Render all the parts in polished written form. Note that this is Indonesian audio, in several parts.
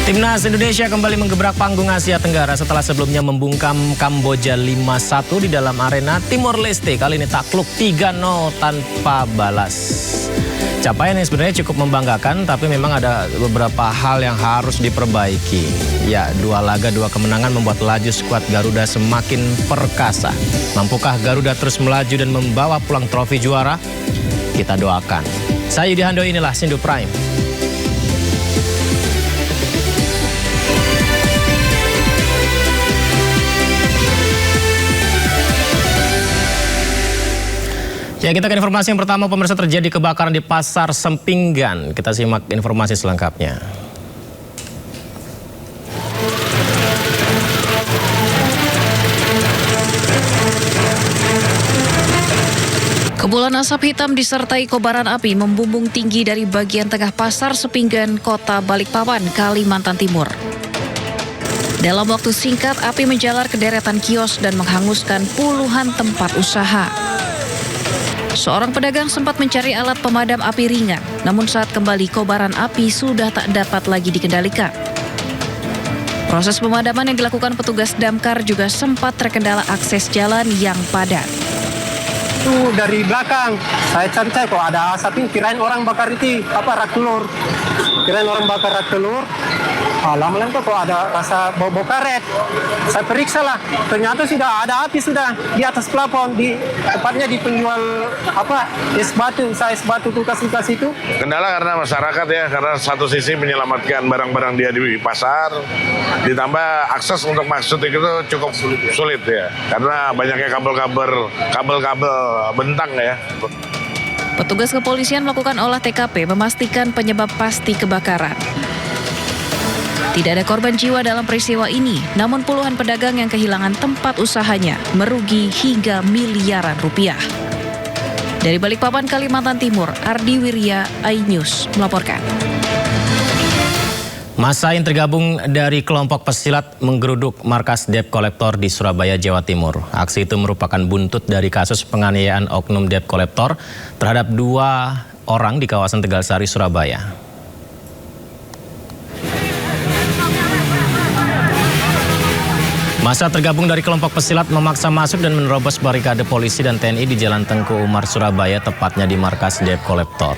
Timnas Indonesia kembali menggebrak panggung Asia Tenggara setelah sebelumnya membungkam Kamboja 5-1 di dalam arena Timor Leste. Kali ini takluk 3-0 tanpa balas. Capaian yang sebenarnya cukup membanggakan, tapi memang ada beberapa hal yang harus diperbaiki. Ya, 2 laga 2 kemenangan membuat laju skuad Garuda semakin perkasa. Mampukah Garuda terus melaju dan membawa pulang trofi juara? Kita doakan. Saya Yudi Hando, inilah Sindu Prime. Ya, kita ke informasi yang pertama. Pemirsa, terjadi kebakaran di Pasar Sempinggan. Kita simak informasi selengkapnya. Kepulan asap hitam disertai kobaran api membumbung tinggi dari bagian tengah Pasar Sempinggan, Kota Balikpapan, Kalimantan Timur. Dalam waktu singkat, api menjalar ke deretan kios dan menghanguskan puluhan tempat usaha. Seorang pedagang sempat mencari alat pemadam api ringan, namun saat kembali kobaran api sudah tak dapat lagi dikendalikan. Proses pemadaman yang dilakukan petugas damkar juga sempat terkendala akses jalan yang padat. Itu dari belakang, saya cari kok ada asap ini, kirain orang bakar itu, rak telur. Kirain orang bakar rak telur. Lama-lama kok ada rasa bau karet. Saya periksa lah, ternyata sudah ada api sudah di atas plafon, tepatnya di penjual es batu, es batu kulkas itu. Kendala karena masyarakat ya, karena satu sisi menyelamatkan barang-barang dia di pasar, ditambah akses untuk masuk itu cukup sulit ya, karena banyaknya kabel-kabel bentang ya. Petugas kepolisian melakukan olah TKP memastikan penyebab pasti kebakaran. Tidak ada korban jiwa dalam peristiwa ini, namun puluhan pedagang yang kehilangan tempat usahanya merugi hingga miliaran rupiah. Dari Balikpapan, Kalimantan Timur, Ardi Wirya, iNews melaporkan. Massa yang tergabung dari kelompok pesilat menggeruduk markas Debt Collector di Surabaya, Jawa Timur. Aksi itu merupakan buntut dari kasus penganiayaan oknum Debt Collector terhadap 2 orang di kawasan Tegalsari, Surabaya. Massa tergabung dari kelompok pesilat memaksa masuk dan menerobos barikade polisi dan TNI di Jalan Tengku Umar, Surabaya, tepatnya di markas Debt Collector.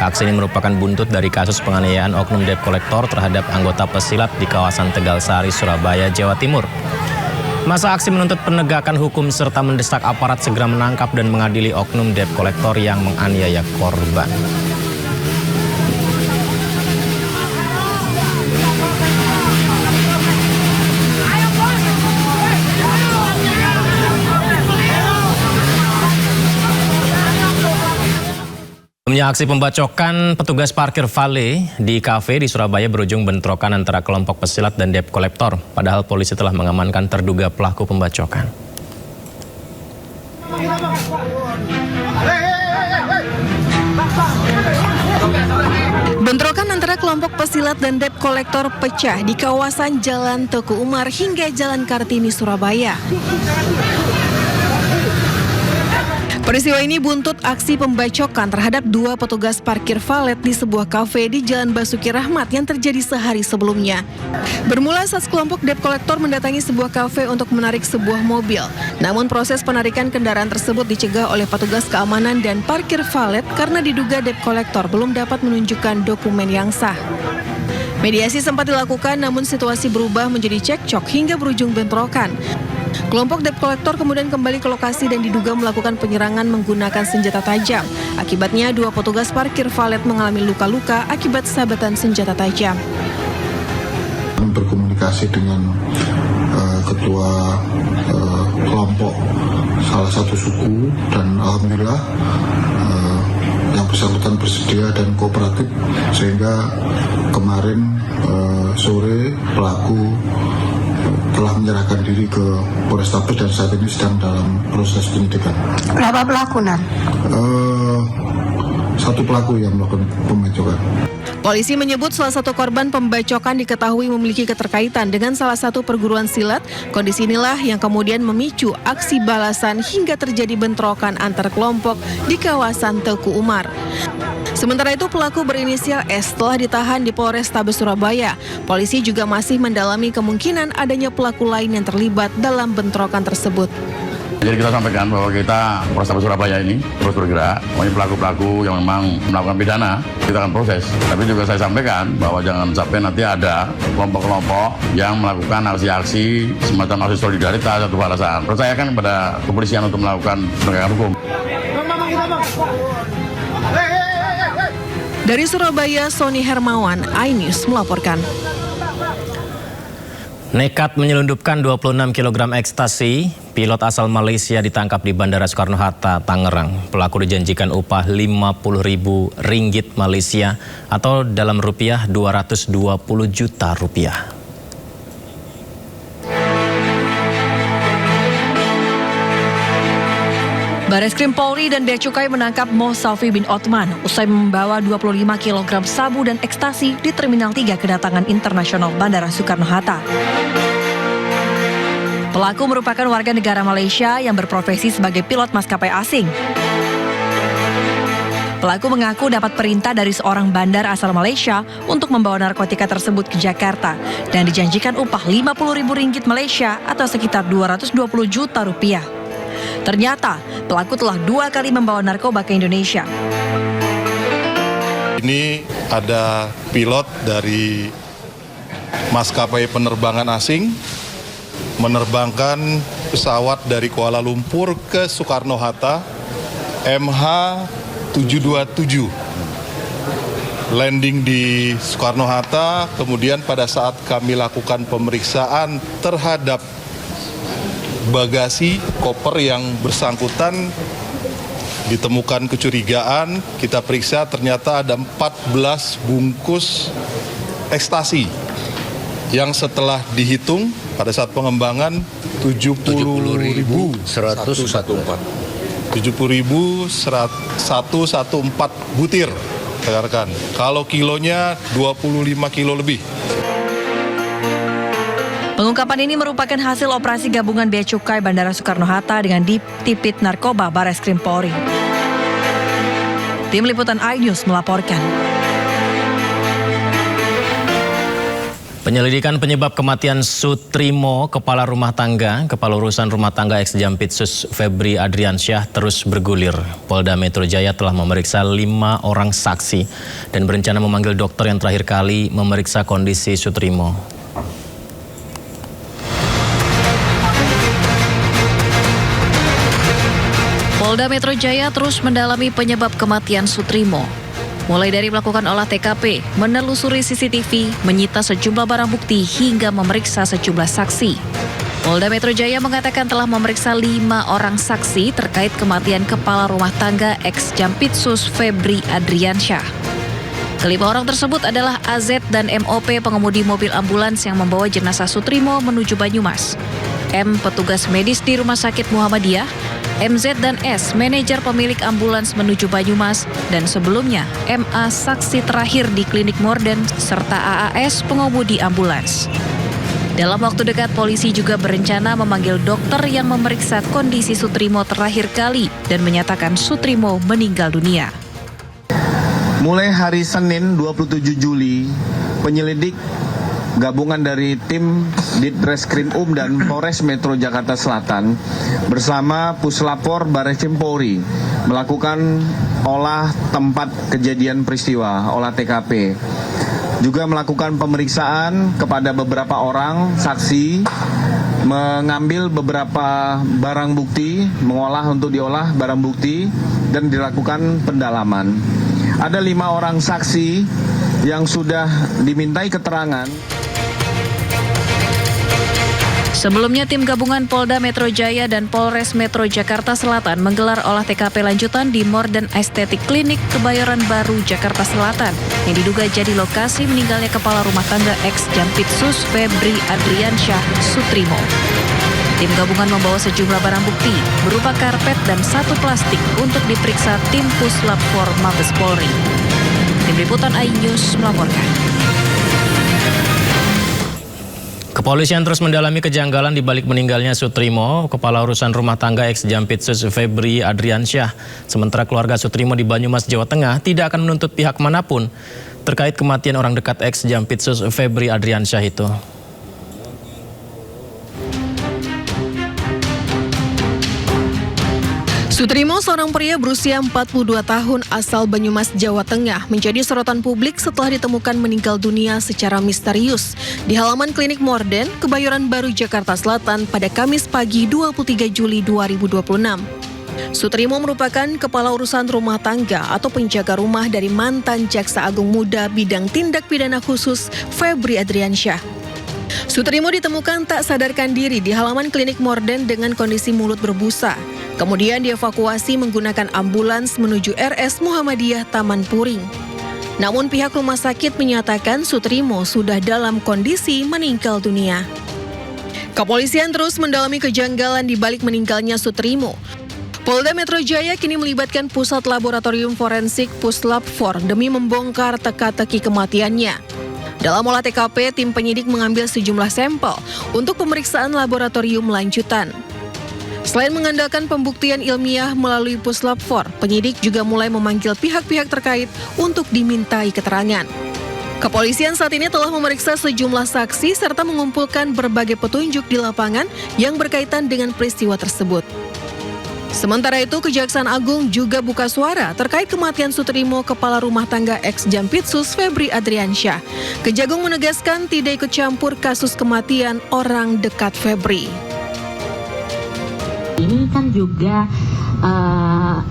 Aksi ini merupakan buntut dari kasus penganiayaan oknum Debt Collector terhadap anggota pesilat di kawasan Tegalsari, Surabaya, Jawa Timur. Massa aksi menuntut penegakan hukum serta mendesak aparat segera menangkap dan mengadili oknum Debt Collector yang menganiaya korban. Sebelumnya aksi pembacokan petugas parkir valet di kafe di Surabaya berujung bentrokan antara kelompok pesilat dan Debt Collector. Padahal polisi telah mengamankan terduga pelaku pembacokan. Bentrokan antara kelompok pesilat dan Debt Collector pecah di kawasan Jalan Teku Umar hingga Jalan Kartini, Surabaya. Peristiwa ini buntut aksi pembacokan terhadap 2 petugas parkir valet di sebuah kafe di Jalan Basuki Rahmat yang terjadi sehari sebelumnya. Bermula saat kelompok Debt Collector mendatangi sebuah kafe untuk menarik sebuah mobil. Namun proses penarikan kendaraan tersebut dicegah oleh petugas keamanan dan parkir valet karena diduga Debt Collector belum dapat menunjukkan dokumen yang sah. Mediasi sempat dilakukan, namun situasi berubah menjadi cekcok hingga berujung bentrokan. Kelompok Debt Collector kemudian kembali ke lokasi dan diduga melakukan penyerangan menggunakan senjata tajam. Akibatnya 2 petugas parkir valet mengalami luka-luka akibat sabetan senjata tajam. Berkomunikasi dengan ketua kelompok salah satu suku dan alhamdulillah yang bersangkutan bersedia dan kooperatif sehingga kemarin sore pelaku telah menyerahkan diri ke Polrestabes dan saat ini sedang dalam proses penyidikan. Berapa pelaku, Nan? 1 pelaku yang melakukan pembacokan. Polisi menyebut salah satu korban pembacokan diketahui memiliki keterkaitan dengan salah satu perguruan silat. Kondisi inilah yang kemudian memicu aksi balasan hingga terjadi bentrokan antar kelompok di kawasan Teku Umar. Sementara itu pelaku berinisial S telah ditahan di Polrestabes Surabaya. Polisi juga masih mendalami kemungkinan adanya pelaku lain yang terlibat dalam bentrokan tersebut. Jadi kita sampaikan bahwa kita Polrestabes Surabaya ini terus bergerak. Pokoknya pelaku-pelaku yang memang melakukan pidana kita akan proses. Tapi juga saya sampaikan bahwa jangan sampai nanti ada kelompok-kelompok yang melakukan aksi-aksi semacam aksi solidaritas atau balasan. Percayakan kepada kepolisian untuk melakukan penegakan hukum. Dari Surabaya, Sony Hermawan, iNews melaporkan. Nekat menyelundupkan 26 kg ekstasi, pilot asal Malaysia ditangkap di Bandara Soekarno-Hatta, Tangerang. Pelaku dijanjikan upah Rp50.000 Malaysia atau dalam rupiah 220 juta rupiah. Bareskrim Polri dan Bea Cukai menangkap Mo Salvi bin Othman usai membawa 25 kg sabu dan ekstasi di Terminal 3 Kedatangan Internasional Bandara Soekarno-Hatta. Pelaku merupakan warga negara Malaysia yang berprofesi sebagai pilot maskapai asing. Pelaku mengaku dapat perintah dari seorang bandar asal Malaysia untuk membawa narkotika tersebut ke Jakarta dan dijanjikan upah Rp50.000 Malaysia atau sekitar 220 juta rupiah. Ternyata pelaku telah 2 kali membawa narkoba ke Indonesia. Ini ada pilot dari maskapai penerbangan asing menerbangkan pesawat dari Kuala Lumpur ke Soekarno-Hatta MH727. Landing di Soekarno-Hatta, kemudian pada saat kami lakukan pemeriksaan terhadap bagasi koper yang bersangkutan ditemukan kecurigaan, kita periksa ternyata ada 14 bungkus ekstasi yang setelah dihitung pada saat pengembangan 70.114 butir, rekan. Kalau kilonya 25 kilo lebih. Pengungkapan ini merupakan hasil operasi gabungan Bea Cukai Bandara Soekarno-Hatta dengan Ditipit Narkoba Bareskrim Polri. Tim Liputan iNews melaporkan. Penyelidikan penyebab kematian Sutrimo, kepala urusan rumah tangga ex-Jampitsus Febri Adriansyah terus bergulir. Polda Metro Jaya telah memeriksa 5 orang saksi dan berencana memanggil dokter yang terakhir kali memeriksa kondisi Sutrimo. Polda Metro Jaya terus mendalami penyebab kematian Sutrimo. Mulai dari melakukan olah TKP, menelusuri CCTV, menyita sejumlah barang bukti hingga memeriksa sejumlah saksi. Polda Metro Jaya mengatakan telah memeriksa 5 orang saksi terkait kematian kepala rumah tangga ex-Jampitsus Febri Adriansyah. Kelima orang tersebut adalah AZ dan MOP pengemudi mobil ambulans yang membawa jenazah Sutrimo menuju Banyumas, M petugas medis di Rumah Sakit Muhammadiyah, MZ dan S, manajer pemilik ambulans menuju Banyumas, dan sebelumnya MA saksi terakhir di klinik Morden, serta AAS pengemudi ambulans. Dalam waktu dekat, polisi juga berencana memanggil dokter yang memeriksa kondisi Sutrimo terakhir kali dan menyatakan Sutrimo meninggal dunia. Mulai hari Senin 27 Juli, penyelidik gabungan dari tim Ditreskrim dan Polres Metro Jakarta Selatan bersama Puslapor Bareskrim Polri melakukan olah tempat kejadian peristiwa, olah TKP. Juga melakukan pemeriksaan kepada beberapa orang saksi, mengambil beberapa barang bukti, mengolah untuk diolah barang bukti dan dilakukan pendalaman. Ada 5 orang saksi yang sudah dimintai keterangan. Sebelumnya, tim gabungan Polda Metro Jaya dan Polres Metro Jakarta Selatan menggelar olah TKP lanjutan di Morden Estetik Klinik Kebayoran Baru, Jakarta Selatan, yang diduga jadi lokasi meninggalnya kepala rumah tangga ex-Jampitsus Febri Adriansyah Sutrimo. Tim gabungan membawa sejumlah barang bukti berupa karpet dan 1 plastik untuk diperiksa tim Puslap for Mabes Polri. Tim Liputan iNews melaporkan. Kepolisian terus mendalami kejanggalan di balik meninggalnya Sutrimo, kepala urusan rumah tangga ex-Jampitsus Febri Adriansyah. Sementara keluarga Sutrimo di Banyumas, Jawa Tengah tidak akan menuntut pihak manapun terkait kematian orang dekat ex-Jampitsus Febri Adriansyah itu. Sutrimo, seorang pria berusia 42 tahun asal Banyumas, Jawa Tengah, menjadi sorotan publik setelah ditemukan meninggal dunia secara misterius di halaman klinik Morden, Kebayoran Baru, Jakarta Selatan pada Kamis pagi 23 Juli 2026. Sutrimo merupakan kepala urusan rumah tangga atau penjaga rumah dari mantan Jaksa Agung Muda bidang tindak pidana khusus Febri Adriansyah. Sutrimo ditemukan tak sadarkan diri di halaman klinik Morden dengan kondisi mulut berbusa. Kemudian dievakuasi menggunakan ambulans menuju RS Muhammadiyah Taman Puring. Namun pihak rumah sakit menyatakan Sutrimo sudah dalam kondisi meninggal dunia. Kepolisian terus mendalami kejanggalan di balik meninggalnya Sutrimo. Polda Metro Jaya kini melibatkan Pusat Laboratorium Forensik Puslap 4 demi membongkar teka-teki kematiannya. Dalam olah TKP, tim penyidik mengambil sejumlah sampel untuk pemeriksaan laboratorium lanjutan. Selain mengandalkan pembuktian ilmiah melalui Puslap 4, penyidik juga mulai memanggil pihak-pihak terkait untuk dimintai keterangan. Kepolisian saat ini telah memeriksa sejumlah saksi serta mengumpulkan berbagai petunjuk di lapangan yang berkaitan dengan peristiwa tersebut. Sementara itu, Kejaksaan Agung juga buka suara terkait kematian Sutrimo, kepala rumah tangga ex-Jampitsus Febri Adriansyah. Kejagung menegaskan tidak ikut campur kasus kematian orang dekat Febri. Ini kan juga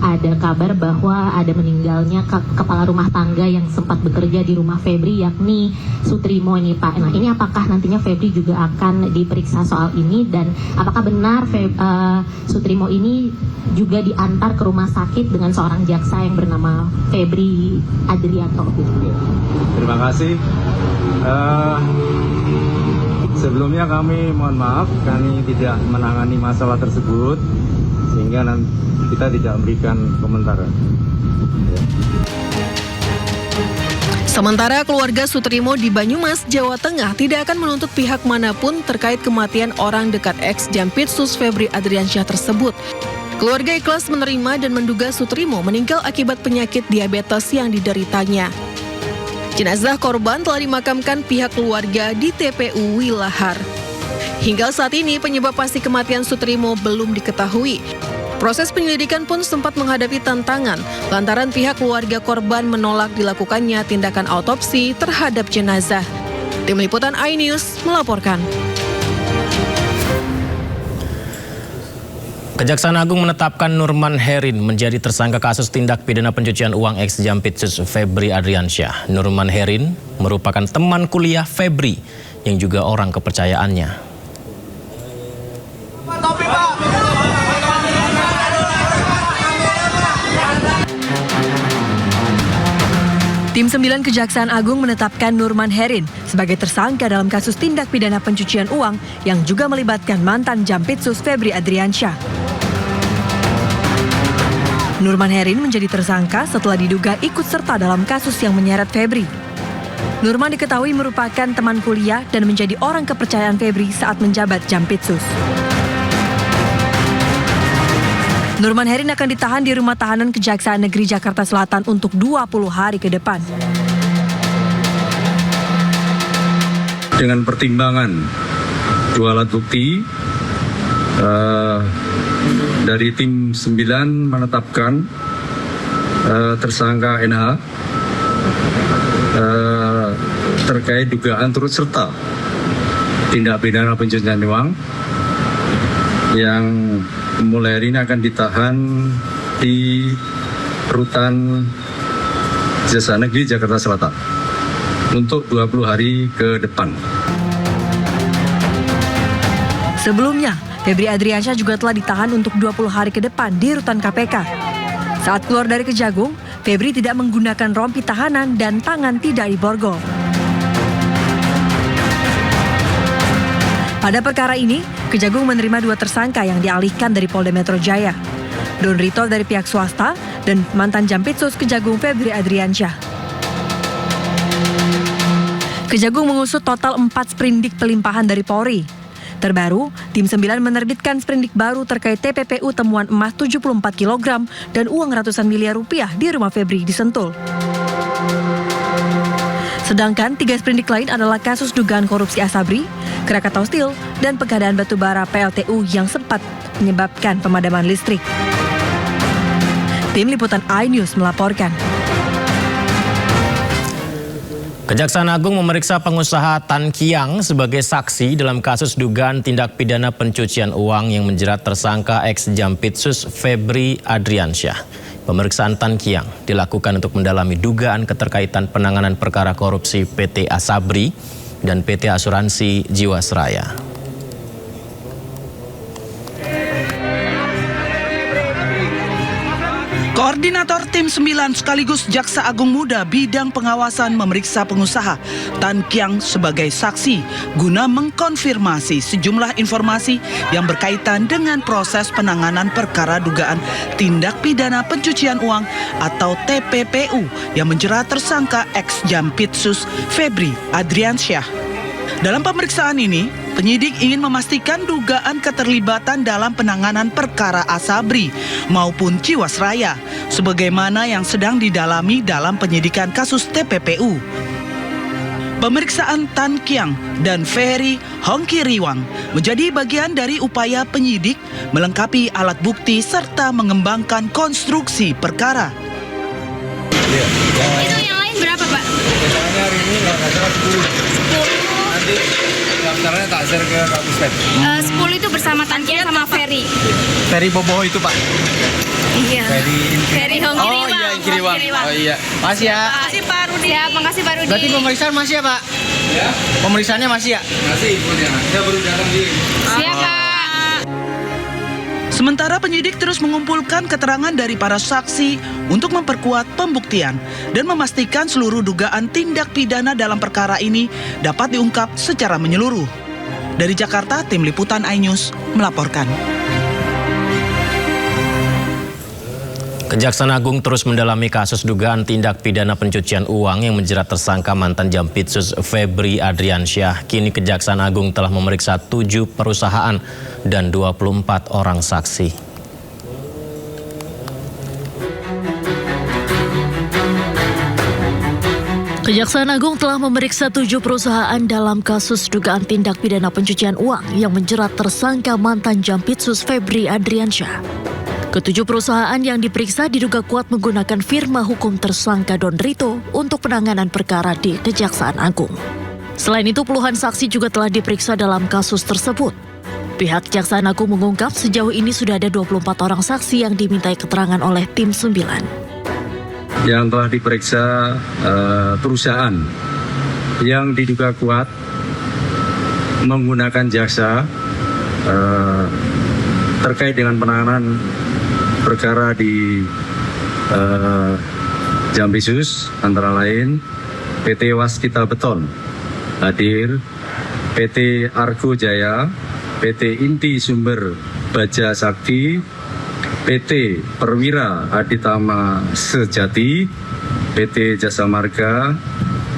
ada kabar bahwa ada meninggalnya kepala rumah tangga yang sempat bekerja di rumah Febri, yakni Sutrimo ini, Pak. Nah, ini apakah nantinya Febri juga akan diperiksa soal ini, dan apakah benar Sutrimo ini juga diantar ke rumah sakit dengan seorang jaksa yang bernama Febri Adrianto? Terima kasih. Sebelumnya kami mohon maaf, kami tidak menangani masalah tersebut, sehingga kita tidak memberikan komentar. Sementara keluarga Sutrimo di Banyumas, Jawa Tengah tidak akan menuntut pihak manapun terkait kematian orang dekat ex-Jampitsus Febri Adriansyah tersebut. Keluarga ikhlas menerima dan menduga Sutrimo meninggal akibat penyakit diabetes yang dideritanya. Jenazah korban telah dimakamkan pihak keluarga di TPU Wilahar. Hingga saat ini penyebab pasti kematian Sutrimo belum diketahui. Proses penyelidikan pun sempat menghadapi tantangan lantaran pihak keluarga korban menolak dilakukannya tindakan autopsi terhadap jenazah. Tim Liputan iNews melaporkan. Kejaksaan Agung menetapkan Nurman Herin menjadi tersangka kasus tindak pidana pencucian uang ex-Jampitsus Febri Adriansyah. Nurman Herin merupakan teman kuliah Febri yang juga orang kepercayaannya. Tim 9 Kejaksaan Agung menetapkan Nurman Herin sebagai tersangka dalam kasus tindak pidana pencucian uang yang juga melibatkan mantan Jampitsus Febri Adriansyah. Nurman Herin menjadi tersangka setelah diduga ikut serta dalam kasus yang menyeret Febri. Nurman diketahui merupakan teman kuliah dan menjadi orang kepercayaan Febri saat menjabat Jampitsus. Nurman Herin akan ditahan di Rumah Tahanan Kejaksaan Negeri Jakarta Selatan untuk 20 hari ke depan. Dengan pertimbangan dua alat bukti, dari tim 9 menetapkan tersangka NH terkait dugaan turut serta tindak pidana pencucian uang yang mulai hari ini akan ditahan di Rutan Kejaksaan Negeri Jakarta Selatan untuk 20 hari ke depan. Sebelumnya, Febri Adriansyah juga telah ditahan untuk 20 hari ke depan di Rutan KPK. Saat keluar dari Kejagung, Febri tidak menggunakan rompi tahanan dan tangan tidak diborgol. Pada perkara ini, Kejagung menerima 2 tersangka yang dialihkan dari Polda Metro Jaya. Don Rito dari pihak swasta dan mantan Jampitsus Kejagung Febri Adriansyah. Kejagung mengusut total 4 sprindik pelimpahan dari Polri. Terbaru, tim 9 menerbitkan sprindik baru terkait TPPU temuan emas 74 kg dan uang ratusan miliar rupiah di rumah Febri di Sentul. Sedangkan 3 sprindik lain adalah kasus dugaan korupsi Asabri, Krakatau Steel, dan pengadaan batubara PLTU yang sempat menyebabkan pemadaman listrik. Tim Liputan iNews melaporkan. Kejaksaan Agung memeriksa pengusaha Tan Kiang sebagai saksi dalam kasus dugaan tindak pidana pencucian uang yang menjerat tersangka ex-Jampitsus Febri Adriansyah. Pemeriksaan Tan Kiang dilakukan untuk mendalami dugaan keterkaitan penanganan perkara korupsi PT Asabri dan PT Asuransi Jiwasraya. Koordinator Tim 9 sekaligus Jaksa Agung Muda bidang pengawasan memeriksa pengusaha Tan Kiang sebagai saksi guna mengkonfirmasi sejumlah informasi yang berkaitan dengan proses penanganan perkara dugaan tindak pidana pencucian uang atau TPPU yang menjerat tersangka ex-Jampitsus Febri Adriansyah. Dalam pemeriksaan ini, penyidik ingin memastikan dugaan keterlibatan dalam penanganan perkara Asabri maupun Jiwasraya, sebagaimana yang sedang didalami dalam penyidikan kasus TPPU. Pemeriksaan Tan Kiang dan Ferry Hongkiriwang menjadi bagian dari upaya penyidik melengkapi alat bukti serta mengembangkan konstruksi perkara. Itu yang lain berapa, Pak? Hari ini nggak salah 10. Nanti daftarnya tak share ke Kak Puspen. 10 itu bersama Tan Kiang sama Ferry. Ferry Boboho itu, Pak. Iya. Ferry Hongkiriwang. Oh iya, Hongkiriwang. Oh iya. Makasih ya. Makasih Pak Rudi. Siap, makasih Pak Rudi. Berarti pemeriksaan masih ya, Pak? Ya. Pemeriksaannya masih ya? Masih, punya. Saya baru datang di. Siap, Pak. Sementara penyidik terus mengumpulkan keterangan dari para saksi untuk memperkuat pembuktian dan memastikan seluruh dugaan tindak pidana dalam perkara ini dapat diungkap secara menyeluruh. Dari Jakarta, Tim Liputan iNews melaporkan. Kejaksaan Agung terus mendalami kasus dugaan tindak pidana pencucian uang yang menjerat tersangka mantan Jampitsus Febri Adriansyah. Kini Kejaksaan Agung telah memeriksa 7 perusahaan dan 24 orang saksi. Kejaksaan Agung telah memeriksa 7 perusahaan dalam kasus dugaan tindak pidana pencucian uang yang menjerat tersangka mantan Jampitsus Febri Adriansyah. Ketujuh perusahaan yang diperiksa diduga kuat menggunakan firma hukum tersangka Don Rito untuk penanganan perkara di Kejaksaan Agung. Selain itu, puluhan saksi juga telah diperiksa dalam kasus tersebut. Pihak Kejaksaan Agung mengungkap sejauh ini sudah ada 24 orang saksi yang dimintai keterangan oleh Tim 9. Yang telah diperiksa perusahaan yang diduga kuat menggunakan jasa terkait dengan penanganan perkara di Jampitsus, antara lain PT Waskita Beton hadir, PT Argo Jaya, PT Inti Sumber Baja Sakti, PT Perwira Aditama Sejati, PT Jasa Marga,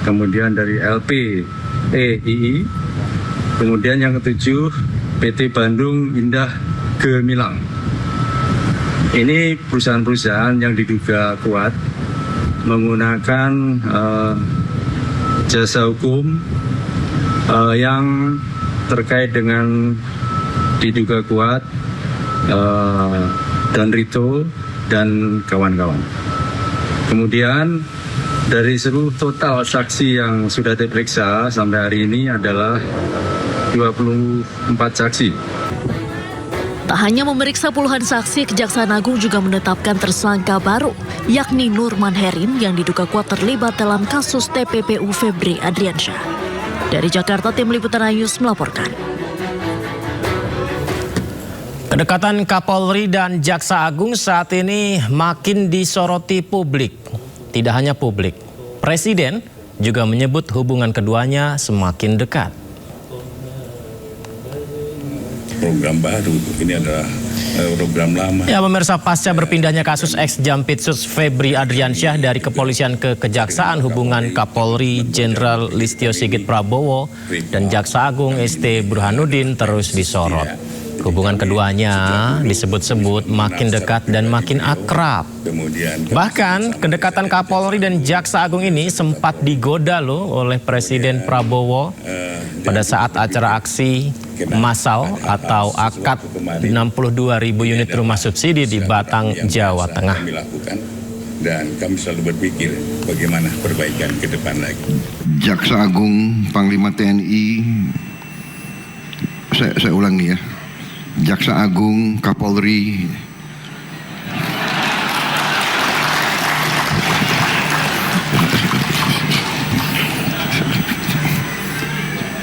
kemudian dari LPEII, kemudian yang ketujuh PT Bandung Indah Gemilang. Ini perusahaan-perusahaan yang diduga kuat menggunakan jasa hukum yang terkait dengan diduga kuat Don Rito dan kawan-kawan. Kemudian dari seluruh total saksi yang sudah diperiksa sampai hari ini adalah 24 saksi. Tak hanya memeriksa puluhan saksi, Kejaksaan Agung juga menetapkan tersangka baru, yakni Nurman Herin yang diduga kuat terlibat dalam kasus TPPU Febri Adriansyah. Dari Jakarta, Tim Liputan iNews melaporkan. Kedekatan Kapolri dan Jaksa Agung saat ini makin disoroti publik. Tidak hanya publik, Presiden juga menyebut hubungan keduanya semakin dekat. Program baru ini adalah program lama. Ya pemirsa, pasca berpindahnya kasus ex-Jampitsus Febri Adriansyah dari kepolisian ke kejaksaan, hubungan Kapolri Jenderal Listio Sigit Prabowo dan Jaksa Agung ST Burhanuddin terus disorot. Hubungan keduanya disebut-sebut makin dekat dan makin akrab. Bahkan kedekatan Kapolri dan Jaksa Agung ini sempat digoda loh oleh Presiden Prabowo pada saat acara aksi massal atau akad 62.000 unit rumah subsidi di Batang, Jawa Tengah. Dan kami selalu berpikir bagaimana perbaikan ke depan lagi. Jaksa Agung, Panglima TNI, saya ulangi ya, Jaksa Agung, Kapolri,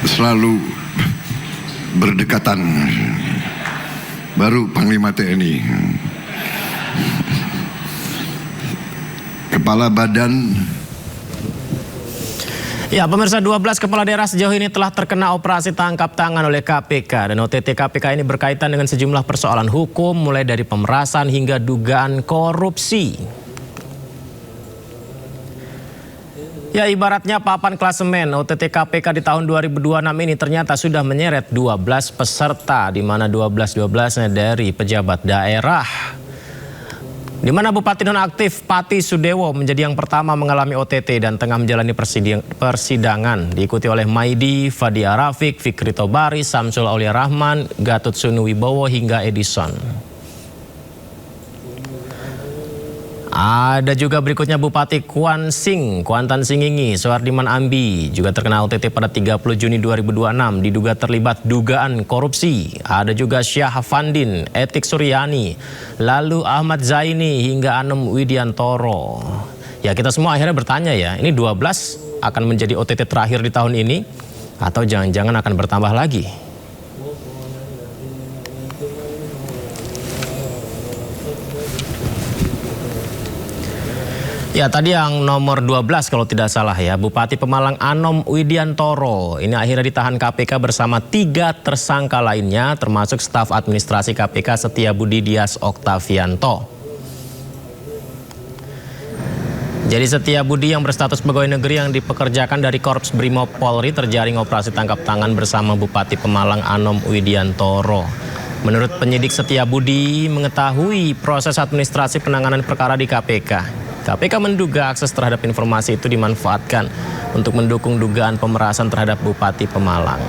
selalu berdekatan. Baru Panglima TNI, Kepala Badan. Ya pemirsa, 12 kepala daerah sejauh ini telah terkena operasi tangkap tangan oleh KPK. Dan OTT KPK ini berkaitan dengan sejumlah persoalan hukum, mulai dari pemerasan hingga dugaan korupsi. Ya ibaratnya papan klasemen, OTT KPK di tahun 2026 ini ternyata sudah menyeret 12 peserta, di mana 12-12-nya dari pejabat daerah. Di mana Bupati nonaktif Pati Sudewo menjadi yang pertama mengalami OTT dan tengah menjalani persidangan. Diikuti oleh Maidi, Fadia Rafiq, Fikri Tobari, Samsul Aulia Rahman, Gatot Sunu Wibowo hingga Edison. Ada juga berikutnya Bupati Kuantan Singingi, Soehardiman Ambi, juga terkena OTT pada 30 Juni 2026, diduga terlibat dugaan korupsi. Ada juga Syah Fandin, Etik Suryani, lalu Ahmad Zaini hingga Anom Widiantoro. Ya kita semua akhirnya bertanya ya, ini 12 akan menjadi OTT terakhir di tahun ini atau jangan-jangan akan bertambah lagi? Ya tadi yang nomor 12 kalau tidak salah ya, Bupati Pemalang Anom Widiantoro ini akhirnya ditahan KPK bersama 3 tersangka lainnya, termasuk staf administrasi KPK Setiabudi Dias Oktavianto. Jadi Setiabudi yang berstatus pegawai negeri yang dipekerjakan dari Korps Brimob Polri terjaring operasi tangkap tangan bersama Bupati Pemalang Anom Widiantoro. Menurut penyidik, Setiabudi mengetahui proses administrasi penanganan perkara di KPK. KPK menduga akses terhadap informasi itu dimanfaatkan untuk mendukung dugaan pemerasan terhadap Bupati Pemalang.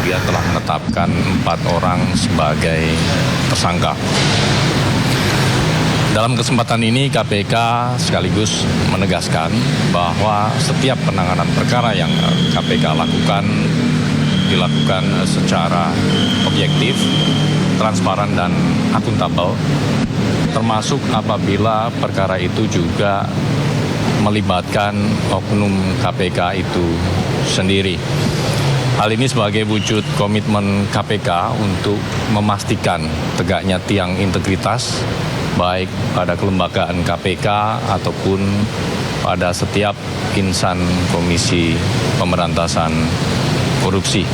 Dia telah menetapkan 4 orang sebagai tersangka. Dalam kesempatan ini KPK sekaligus menegaskan bahwa setiap penanganan perkara yang KPK lakukan dilakukan secara objektif, transparan dan akuntabel, termasuk apabila perkara itu juga melibatkan oknum KPK itu sendiri. Hal ini sebagai wujud komitmen KPK untuk memastikan tegaknya tiang integritas baik pada kelembagaan KPK ataupun pada setiap insan Komisi Pemberantasan Korupsi.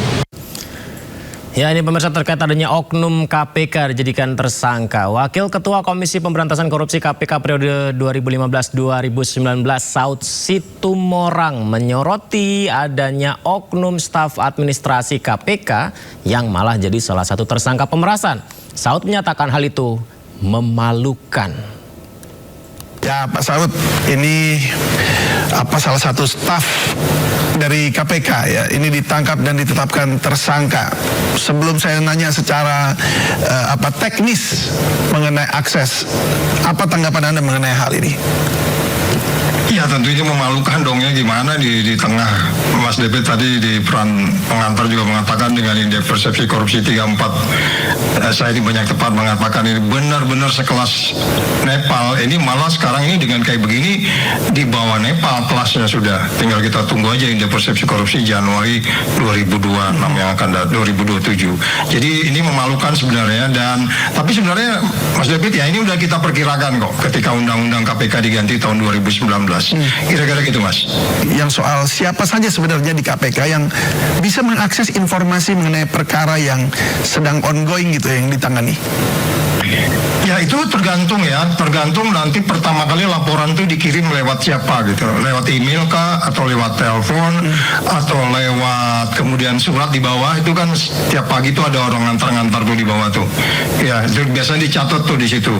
Ya ini pemirsa, terkait adanya oknum KPK dijadikan tersangka. Wakil Ketua Komisi Pemberantasan Korupsi KPK periode 2015-2019 Saud Situmorang menyoroti adanya oknum staf administrasi KPK yang malah jadi salah satu tersangka pemerasan. Saud menyatakan hal itu memalukan. Ya Pak Saud, ini salah satu staf dari KPK ya, ini ditangkap dan ditetapkan tersangka. Sebelum saya nanya secara teknis mengenai akses, apa tanggapan Anda mengenai hal ini? Ya tentunya memalukan dong ya, gimana di tengah Mas David tadi di peran pengantar juga mengatakan dengan indeks persepsi korupsi 34 Saya di banyak tempat mengatakan ini benar-benar sekelas Nepal. Ini malah sekarang ini dengan kayak begini di bawah Nepal kelasnya sudah. Tinggal kita tunggu aja indeks persepsi korupsi Januari 2026 yang akan datang 2027. Jadi ini memalukan sebenarnya tapi sebenarnya Mas David ya ini udah kita perkirakan kok ketika undang-undang KPK diganti tahun 2019. Kira-kira gitu Mas. Yang soal siapa saja sebenarnya di KPK yang bisa mengakses informasi mengenai perkara yang sedang ongoing gitu yang ditangani. Ya itu tergantung nanti pertama kali laporan itu dikirim lewat siapa gitu, lewat email kah atau lewat telepon atau lewat kemudian surat di bawah itu kan setiap pagi itu ada orang ngantar tuh di bawah tuh. Ya itu biasanya dicatat tuh di situ.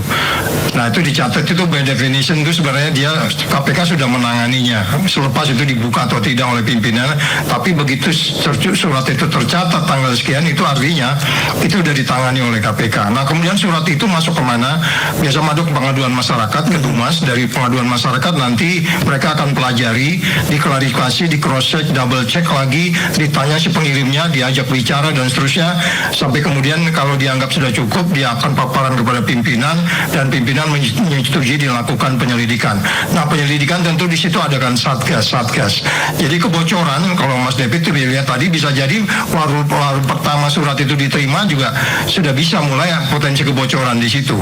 Nah itu dicatat itu by definition itu sebenarnya dia KPK sudah menanganinya. Selepas itu dibuka atau tidak oleh pimpinan, tapi begitu surat itu tercatat tanggal sekian itu artinya itu sudah ditangani oleh KPK. Nah kemudian surat itu masuk kemana? Biasa masuk pengaduan masyarakat ke Dumas. Dari pengaduan masyarakat nanti mereka akan pelajari, diklarifikasi, di cross check, double check lagi, ditanya si pengirimnya, diajak bicara dan seterusnya sampai kemudian kalau dianggap sudah cukup dia akan paparan kepada pimpinan dan pimpinan menyetujui dilakukan penyelidikan. Nah penyelidikan tentu di situ ada kan satgas. Jadi kebocoran kalau Mas David lihat tadi bisa jadi waru pertama surat itu diterima juga sudah bisa mulai potensi kebocoran di situ.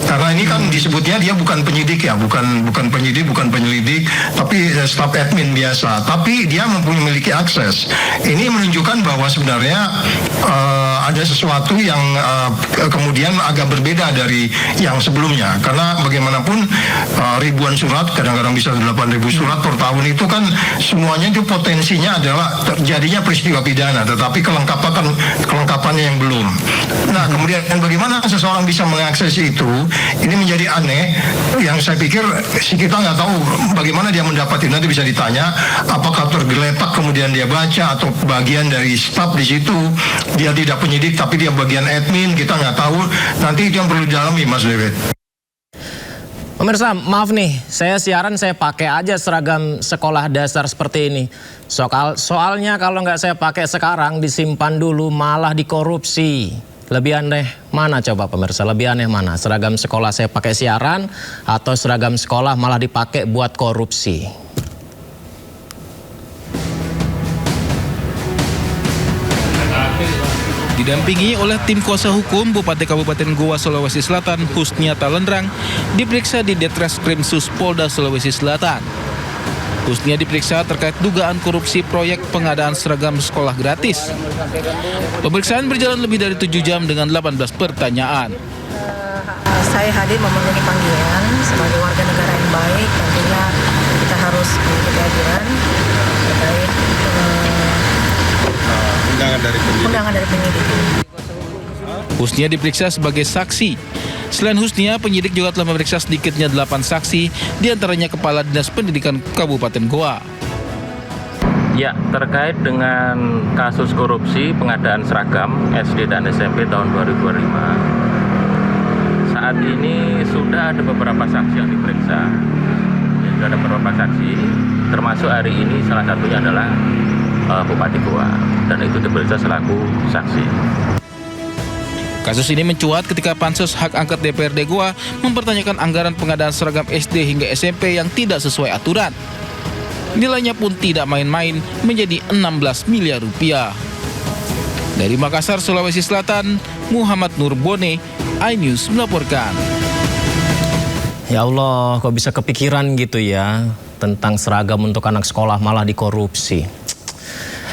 Karena ini kan disebutnya dia bukan penyidik ya, bukan penyidik, bukan penyelidik, tapi staf admin biasa. Tapi dia memiliki akses. Ini menunjukkan bahwa sebenarnya ada sesuatu yang kemudian agak berbeda dari yang sebelumnya. Karena bagaimanapun ribuan surat, kadang-kadang bisa 8.000 surat per tahun itu kan semuanya itu potensinya adalah terjadinya peristiwa pidana, tetapi kelengkapannya yang belum. Nah kemudian bagaimana seseorang bisa mengakses itu, ini menjadi aneh. Yang saya pikir kita nggak tahu bagaimana dia mendapat itu. Nanti bisa ditanya apakah tergeletak kemudian dia baca atau bagian dari staf di situ dia tidak penyidik tapi dia bagian admin, kita nggak tahu. Nanti itu yang perlu didalami Mas David. Pemirsa, maaf nih, saya siaran saya pakai aja seragam sekolah dasar seperti ini. Soalnya kalau nggak saya pakai sekarang disimpan dulu malah dikorupsi. Lebih aneh mana coba pemirsa? Lebih aneh mana? Seragam sekolah saya pakai siaran atau seragam sekolah malah dipakai buat korupsi? Didampingi oleh tim kuasa hukum, Bupati Kabupaten Goa, Sulawesi Selatan, Husniata Lendrang, diperiksa di Ditreskrim Sus Polda Sulawesi Selatan. Husnia diperiksa terkait dugaan korupsi proyek pengadaan seragam sekolah gratis. Pemeriksaan berjalan lebih dari 7 jam dengan 18 pertanyaan. Saya hadir memenuhi panggilan sebagai warga negara yang baik. Tentunya kita harus mengikuti aturan terkait undangan dari penyidik. Husnia diperiksa sebagai saksi. Selain Husnia, penyidik juga telah memeriksa sedikitnya 8 saksi, diantaranya Kepala Dinas Pendidikan Kabupaten Goa. Ya, terkait dengan kasus korupsi pengadaan seragam SD dan SMP tahun 2025. Saat ini sudah ada beberapa saksi yang diperiksa. Sudah ada beberapa saksi, termasuk hari ini salah satunya adalah Bupati Goa, dan itu diperiksa selaku saksi. Kasus ini mencuat ketika Pansus Hak Angket DPRD Goa mempertanyakan anggaran pengadaan seragam SD hingga SMP yang tidak sesuai aturan. Nilainya pun tidak main-main, menjadi 16 miliar rupiah. Dari Makassar, Sulawesi Selatan, Muhammad Nur Bone, iNews melaporkan. Ya Allah, kok bisa kepikiran gitu ya tentang seragam untuk anak sekolah malah dikorupsi.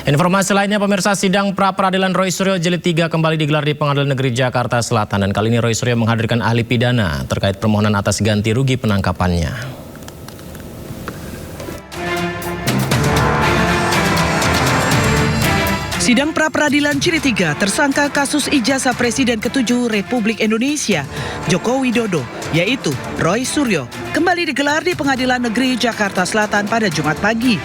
Informasi lainnya pemirsa, sidang pra-peradilan Roy Suryo Jilid 3 kembali digelar di Pengadilan Negeri Jakarta Selatan. Dan kali ini Roy Suryo menghadirkan ahli pidana terkait permohonan atas ganti rugi penangkapannya. Sidang pra-peradilan Jilid 3 tersangka kasus ijazah Presiden ke-7 Republik Indonesia Joko Widodo, yaitu Roy Suryo, kembali digelar di Pengadilan Negeri Jakarta Selatan pada Jumat pagi.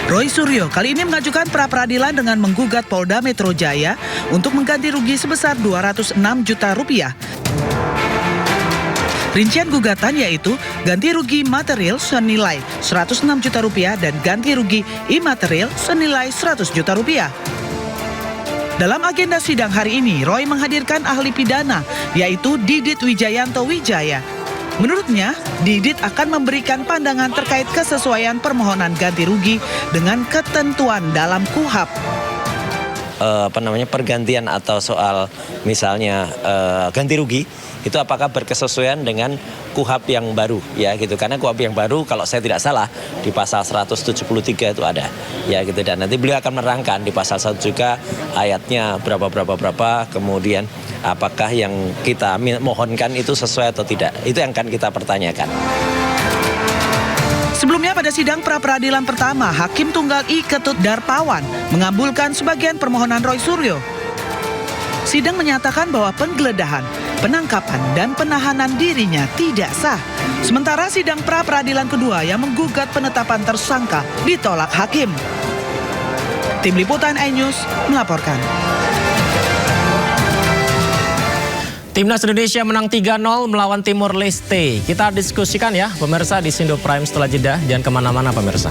Roy Suryo kali ini mengajukan pra-peradilan dengan menggugat Polda Metro Jaya untuk mengganti rugi sebesar 206 juta rupiah. Rincian gugatan yaitu ganti rugi material senilai 106 juta rupiah dan ganti rugi imaterial senilai 100 juta rupiah. Dalam agenda sidang hari ini, Roy menghadirkan ahli pidana, yaitu Didit Wijayanto Wijaya. Menurutnya, Didit akan memberikan pandangan terkait kesesuaian permohonan ganti rugi dengan ketentuan dalam KUHP. Pergantian atau soal misalnya ganti rugi itu apakah berkesesuaian dengan KUHP yang baru ya gitu, karena KUHP yang baru kalau saya tidak salah di pasal 173 itu ada ya gitu, dan nanti beliau akan menerangkan di pasal 1 juga ayatnya berapa kemudian apakah yang kita mohonkan itu sesuai atau tidak, itu yang akan kita pertanyakan. Sebelumnya pada sidang pra-peradilan pertama, Hakim Tunggal I Ketut Darpawan mengabulkan sebagian permohonan Roy Suryo. Sidang menyatakan bahwa penggeledahan, penangkapan, dan penahanan dirinya tidak sah. Sementara sidang pra-peradilan kedua yang menggugat penetapan tersangka ditolak hakim. Tim Liputan iNews melaporkan. Timnas Indonesia menang 3-0 melawan Timor Leste. Kita diskusikan ya pemirsa di Sindo Prime setelah jeda. Jangan kemana-mana pemirsa.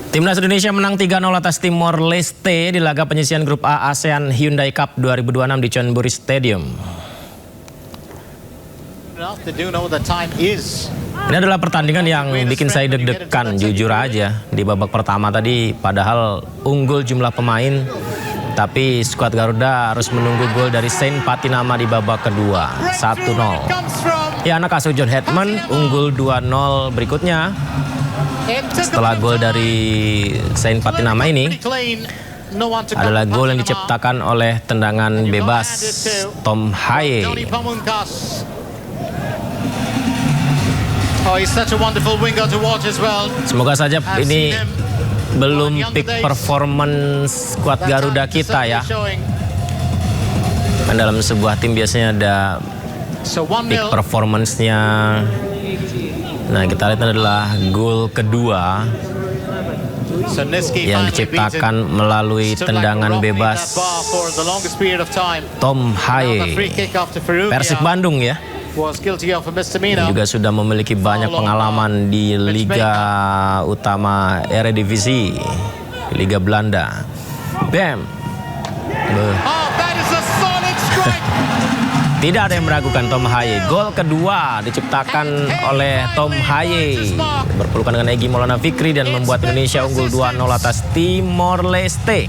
Timnas Indonesia menang 3-0 atas Timor Leste di laga penyisihan grup A ASEAN Hyundai Cup 2026 di Chonburi Stadium. Ini adalah pertandingan yang bikin saya deg-degan, jujur aja. Di babak pertama tadi padahal unggul jumlah pemain, tapi skuad Garuda harus menunggu gol dari Saint Patinama di babak kedua, 1-0. Ya, anak asuh John Hetman unggul 2-0 berikutnya. Setelah gol dari Saint Patinama ini adalah gol yang diciptakan oleh tendangan bebas Tom Haye. Semoga saja ini belum peak performance skuad Garuda kita ya. Kan dalam sebuah tim biasanya ada peak performance-nya. Nah, kita lihat adalah gol kedua yang diciptakan melalui tendangan bebas Tom Haye, Persib Bandung ya. Juga sudah memiliki banyak pengalaman di Liga Utama Eredivisie, Liga Belanda. Bam. Tidak ada yang meragukan Tom Haye. Gol kedua diciptakan oleh Tom Haye, berpelukan dengan Egy Maulana Fikri dan membuat Indonesia unggul 2-0 atas Timor Leste.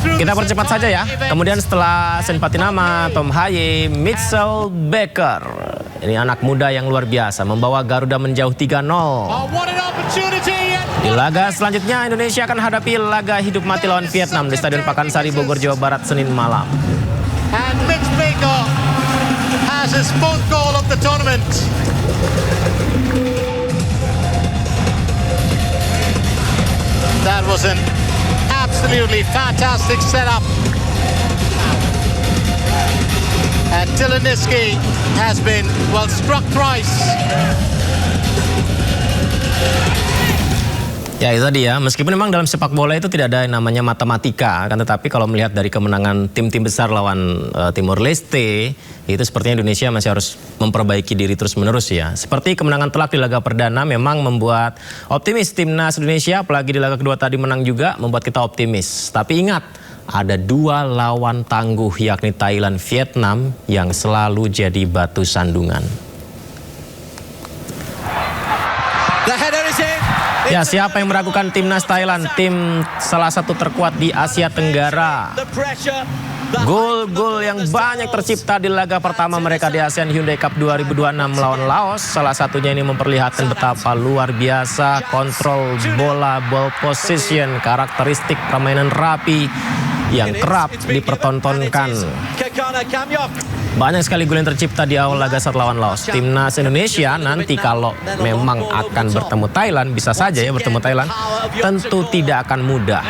Kita percepat saja ya. Kemudian setelah Saint Patinama, Tom Haye, Mitchell Baker. Ini anak muda yang luar biasa, membawa Garuda menjauh 3-0. Di laga selanjutnya Indonesia akan hadapi laga hidup mati lawan Vietnam di Stadion Pakansari, Bogor, Jawa Barat, Senin malam. And Mitch Baker has his fourth goal of the tournament. That was an absolutely fantastic setup. And Dylan Niski has been, well, struck twice. Ya itu tadi ya, meskipun memang dalam sepak bola itu tidak ada yang namanya matematika, kan, tetapi kalau melihat dari kemenangan tim-tim besar lawan Timor Leste, itu sepertinya Indonesia masih harus memperbaiki diri terus-menerus ya. Seperti kemenangan telak di laga perdana memang membuat optimis timnas Indonesia, apalagi di laga kedua tadi menang juga membuat kita optimis. Tapi ingat, ada dua lawan tangguh yakni Thailand, Vietnam yang selalu jadi batu sandungan. Ya, siapa yang meragukan timnas Thailand, tim salah satu terkuat di Asia Tenggara. Gol-gol yang banyak tercipta di laga pertama mereka di ASEAN Hyundai Cup 2026 melawan Laos. Salah satunya ini memperlihatkan betapa luar biasa kontrol bola, ball position, karakteristik permainan rapi yang kerap dipertontonkan. Banyak sekali gol yang tercipta di awal laga saat lawan Laos. Timnas Indonesia nanti kalau memang akan bertemu Thailand, bisa saja ya bertemu Thailand, tentu tidak akan mudah.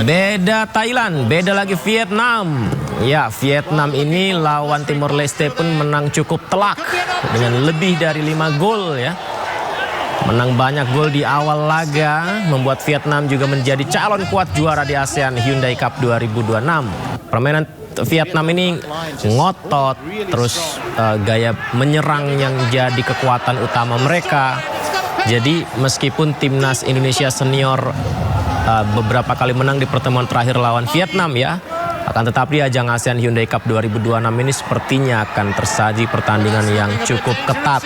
Beda Thailand, beda lagi Vietnam. Ya, Vietnam ini lawan Timor Leste pun menang cukup telak dengan lebih dari 5 gol ya. Menang banyak gol di awal laga membuat Vietnam juga menjadi calon kuat juara di ASEAN Hyundai Cup 2026. Permainan Vietnam ini ngotot, terus gaya menyerang yang jadi kekuatan utama mereka. Jadi meskipun timnas Indonesia senior beberapa kali menang di pertemuan terakhir lawan Vietnam ya, akan tetapi ajang ASEAN Hyundai Cup 2026 ini sepertinya akan tersaji pertandingan yang cukup ketat.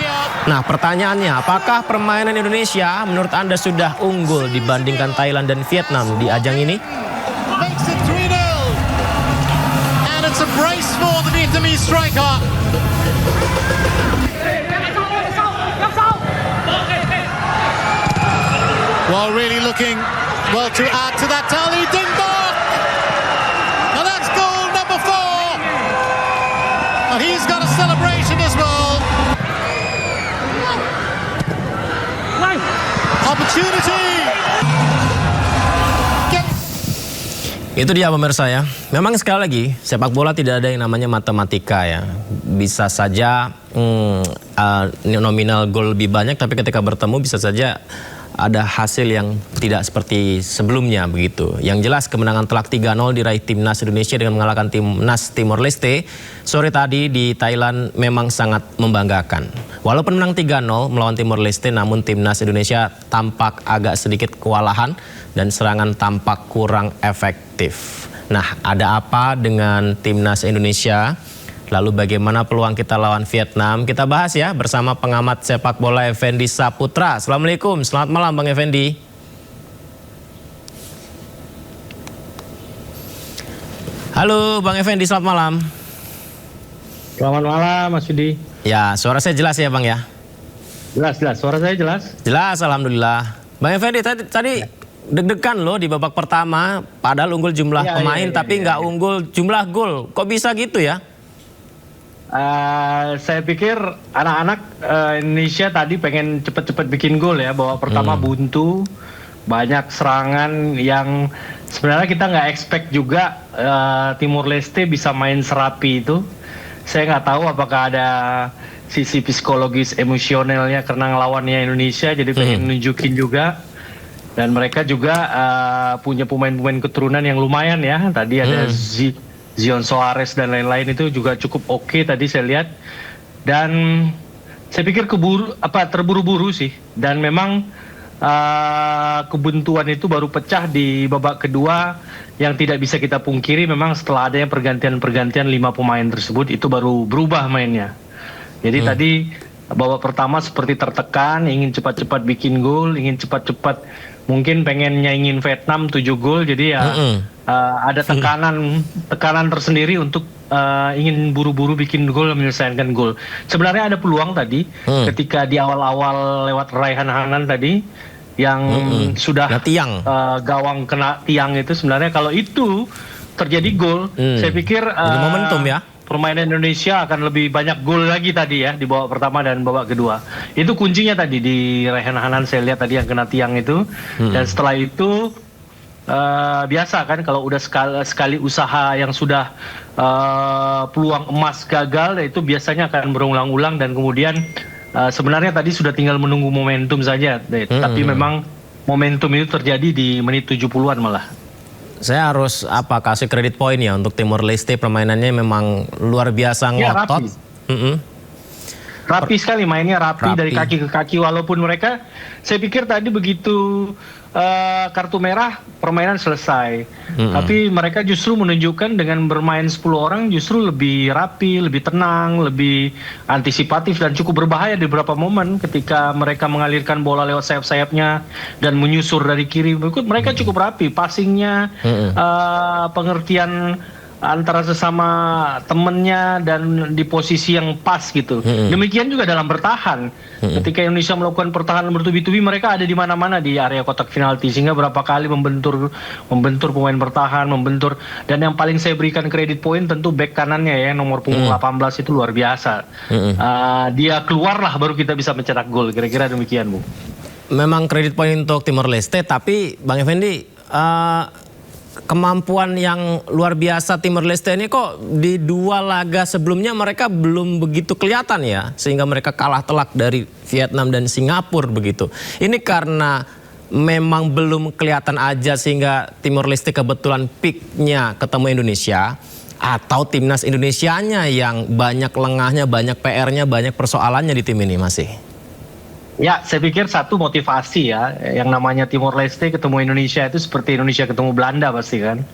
Nah, pertanyaannya, apakah permainan Indonesia menurut Anda sudah unggul dibandingkan Thailand dan Vietnam di ajang ini? Makes it 3-0. And it's a brace for the Vietnamese striker. Well, really looking well to add to that tally. Ding dong! And that's goal number 4. And he's got a celebration as well. Opportunity. Itu dia pemirsa ya. Memang sekali lagi sepak bola tidak ada yang namanya matematika ya. Bisa saja nominal gol lebih banyak, tapi ketika bertemu bisa saja ada hasil yang tidak seperti sebelumnya begitu. Yang jelas kemenangan telak 3-0 diraih timnas Indonesia dengan mengalahkan timnas Timor Leste sore tadi di Thailand memang sangat membanggakan. Walaupun menang 3-0 melawan Timor Leste, namun timnas Indonesia tampak agak sedikit kewalahan dan serangan tampak kurang efektif. Nah, ada apa dengan timnas Indonesia? Lalu bagaimana peluang kita lawan Vietnam? Kita bahas ya bersama pengamat sepak bola Effendi Saputra. Assalamualaikum, selamat malam Bang Effendi. Halo Bang Effendi, selamat malam. Selamat malam Mas Yudi. Ya, suara saya jelas ya Bang ya? Jelas, suara saya jelas? Jelas, alhamdulillah. Bang Effendi, tadi deg-degan loh di babak pertama, padahal unggul jumlah pemain tapi nggak unggul jumlah gol. Kok bisa gitu ya? Saya pikir anak-anak Indonesia tadi pengen cepet-cepet bikin gol ya. Bahwa pertama buntu, banyak serangan yang sebenarnya kita nggak expect juga Timor Leste bisa main serapi itu. Saya nggak tahu apakah ada sisi psikologis emosionalnya karena ngelawannya Indonesia, jadi pengen nunjukin juga. Dan mereka juga punya pemain-pemain keturunan yang lumayan ya. Tadi ada Zion Soares dan lain-lain itu juga cukup oke tadi saya lihat. Dan saya pikir terburu-buru sih. Dan memang kebuntuan itu baru pecah di babak kedua, yang tidak bisa kita pungkiri memang setelah adanya pergantian 5 pemain tersebut itu baru berubah mainnya. Jadi tadi babak pertama seperti tertekan, ingin cepat-cepat bikin gol, ingin cepat-cepat mungkin pengen nyaingin Vietnam 7 gol, jadi ya ada tekanan tersendiri untuk ingin buru-buru bikin gol, menyelesaikan gol. Sebenarnya ada peluang tadi ketika di awal-awal lewat Raihan Hanan tadi yang sudah gawang kena tiang itu, sebenarnya kalau itu terjadi gol, saya pikir momentum ya. Permainan Indonesia akan lebih banyak gol lagi tadi ya di babak pertama dan babak kedua. Itu kuncinya tadi di Raihan Hanan, saya lihat tadi yang kena tiang itu. Dan setelah itu biasa kan kalau udah sekali usaha yang sudah peluang emas gagal, itu biasanya akan berulang-ulang dan kemudian sebenarnya tadi sudah tinggal menunggu momentum saja. Tapi memang momentum itu terjadi di menit 70-an malah. Saya harus kasih kredit poin ya untuk Timor Leste, permainannya memang luar biasa ngotot. Rapi sekali mainnya, rapi dari kaki ke kaki, walaupun mereka, saya pikir tadi begitu kartu merah permainan selesai. Tapi mereka justru menunjukkan dengan bermain 10 orang justru lebih rapi, lebih tenang, lebih antisipatif dan cukup berbahaya di beberapa momen ketika mereka mengalirkan bola lewat sayap-sayapnya dan menyusur dari kiri. Mereka cukup rapi, passingnya, pengertian antara sesama temennya dan di posisi yang pas gitu. Demikian juga dalam bertahan. Ketika Indonesia melakukan pertahanan bertubi-tubi, mereka ada di mana-mana di area kotak penalti, sehingga berapa kali membentur pemain bertahan, dan yang paling saya berikan kredit poin tentu back kanannya ya, nomor punggung 18 itu luar biasa. Dia keluarlah baru kita bisa mencetak gol, kira-kira demikian Bu. Memang kredit poin untuk Timor Leste, tapi Bang Effendi, kemampuan yang luar biasa Timor Leste ini kok di 2 laga sebelumnya mereka belum begitu kelihatan ya, sehingga mereka kalah telak dari Vietnam dan Singapura begitu. Ini karena memang belum kelihatan aja sehingga Timor Leste kebetulan peaknya ketemu Indonesia, atau timnas Indonesianya yang banyak lengahnya, banyak PR-nya, banyak persoalannya di tim ini masih? Ya, saya pikir satu motivasi ya, yang namanya Timor Leste ketemu Indonesia itu seperti Indonesia ketemu Belanda pasti kan.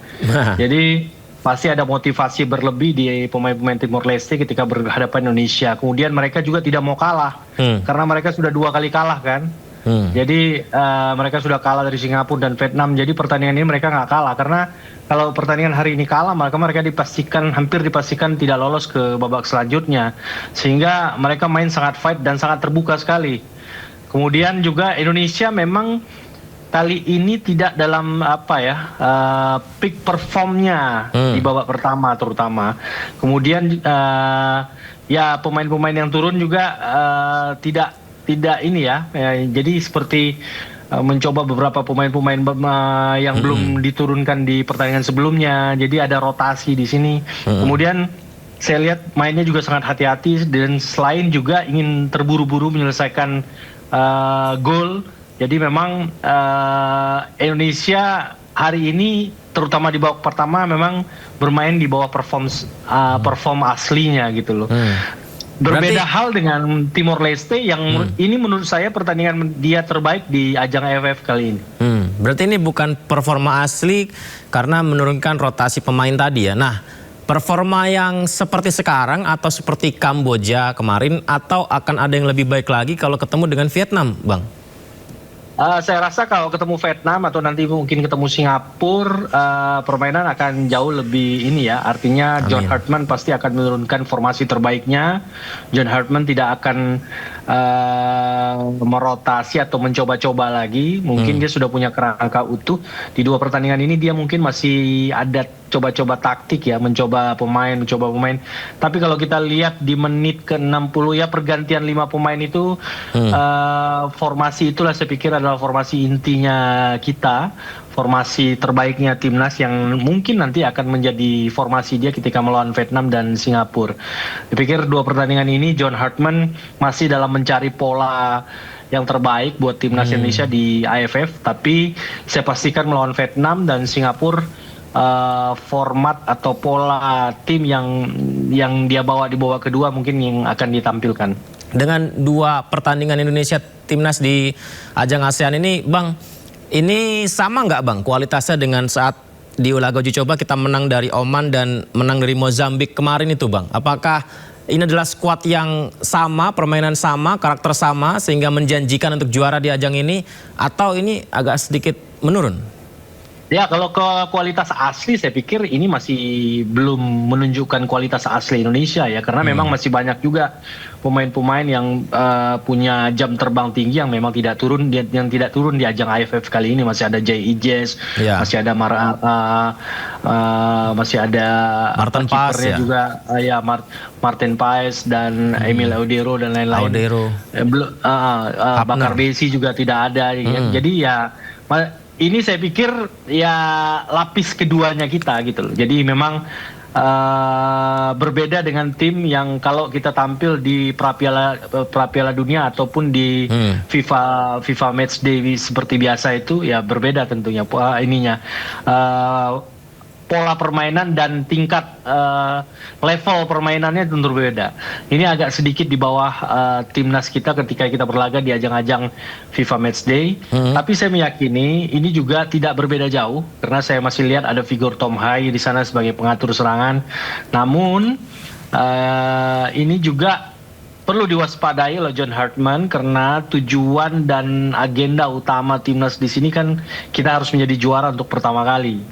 Jadi pasti ada motivasi berlebih di pemain-pemain Timor Leste ketika berhadapan Indonesia. Kemudian mereka juga tidak mau kalah, karena mereka sudah 2 kali kalah kan. Jadi mereka sudah kalah dari Singapura dan Vietnam. Jadi pertandingan ini mereka nggak kalah, karena kalau pertandingan hari ini kalah, maka mereka hampir dipastikan tidak lolos ke babak selanjutnya. Sehingga mereka main sangat fight dan sangat terbuka sekali. Kemudian juga Indonesia memang kali ini tidak dalam peak performnya di babak pertama terutama. Kemudian ya pemain-pemain yang turun juga tidak ini ya. Jadi seperti mencoba beberapa pemain-pemain yang belum diturunkan di pertandingan sebelumnya. Jadi ada rotasi di sini. Kemudian saya lihat mainnya juga sangat hati-hati, dan selain juga ingin terburu-buru menyelesaikan gol. Jadi memang Indonesia hari ini terutama di babak pertama memang bermain di bawah perform aslinya gitu loh. Berbeda hal dengan Timor Leste yang ini menurut saya pertandingan dia terbaik di ajang AFF kali ini. Berarti ini bukan performa asli karena menurunkan rotasi pemain tadi ya. Nah, performa yang seperti sekarang atau seperti Kamboja kemarin, atau akan ada yang lebih baik lagi kalau ketemu dengan Vietnam, Bang? Saya rasa kalau ketemu Vietnam atau nanti mungkin ketemu Singapura, permainan akan jauh lebih ini ya. Artinya John Hartman pasti akan menurunkan formasi terbaiknya. John Hartman tidak akan merotasi atau mencoba-coba lagi. Mungkin dia sudah punya kerangka utuh. Di 2 pertandingan ini dia mungkin masih ada coba-coba taktik ya, mencoba pemain. Tapi kalau kita lihat di menit ke-60 ya, pergantian 5 pemain itu formasi itulah saya pikir adalah formasi intinya kita, formasi terbaiknya timnas yang mungkin nanti akan menjadi formasi dia ketika melawan Vietnam dan Singapura. Dipikir 2 pertandingan ini John Hartman masih dalam mencari pola yang terbaik buat timnas Indonesia di AFF, tapi saya pastikan melawan Vietnam dan Singapura format atau pola tim yang dia bawa di babak kedua mungkin yang akan ditampilkan. Dengan 2 pertandingan Indonesia timnas di ajang ASEAN ini, Bang, ini sama nggak Bang kualitasnya dengan saat di laga uji coba kita menang dari Oman dan menang dari Mozambik kemarin itu, Bang? Apakah ini adalah skuad yang sama, permainan sama, karakter sama sehingga menjanjikan untuk juara di ajang ini, atau ini agak sedikit menurun? Ya, kalau ke kualitas asli saya pikir ini masih belum menunjukkan kualitas asli Indonesia ya, karena memang masih banyak juga pemain-pemain yang punya jam terbang tinggi yang memang tidak turun di ajang AFF kali ini. Masih ada Jay Ijes, masih ada Martin Paes ya juga, Martin Paes dan Emil Audero dan lain-lain. Bakar Besi juga tidak ada. Jadi ya ini saya pikir ya lapis keduanya kita gitu loh. Jadi memang berbeda dengan tim yang kalau kita tampil di pra-piala dunia ataupun di FIFA Match Day seperti biasa itu ya berbeda tentunya pola permainan dan tingkat level permainannya tentu berbeda. Ini agak sedikit di bawah timnas kita ketika kita berlaga di ajang-ajang FIFA Matchday. Tapi saya meyakini ini juga tidak berbeda jauh karena saya masih lihat ada figur Tom Hai di sana sebagai pengatur serangan. Namun ini juga perlu diwaspadai oleh John Hartman karena tujuan dan agenda utama timnas di sini kan kita harus menjadi juara untuk pertama kali.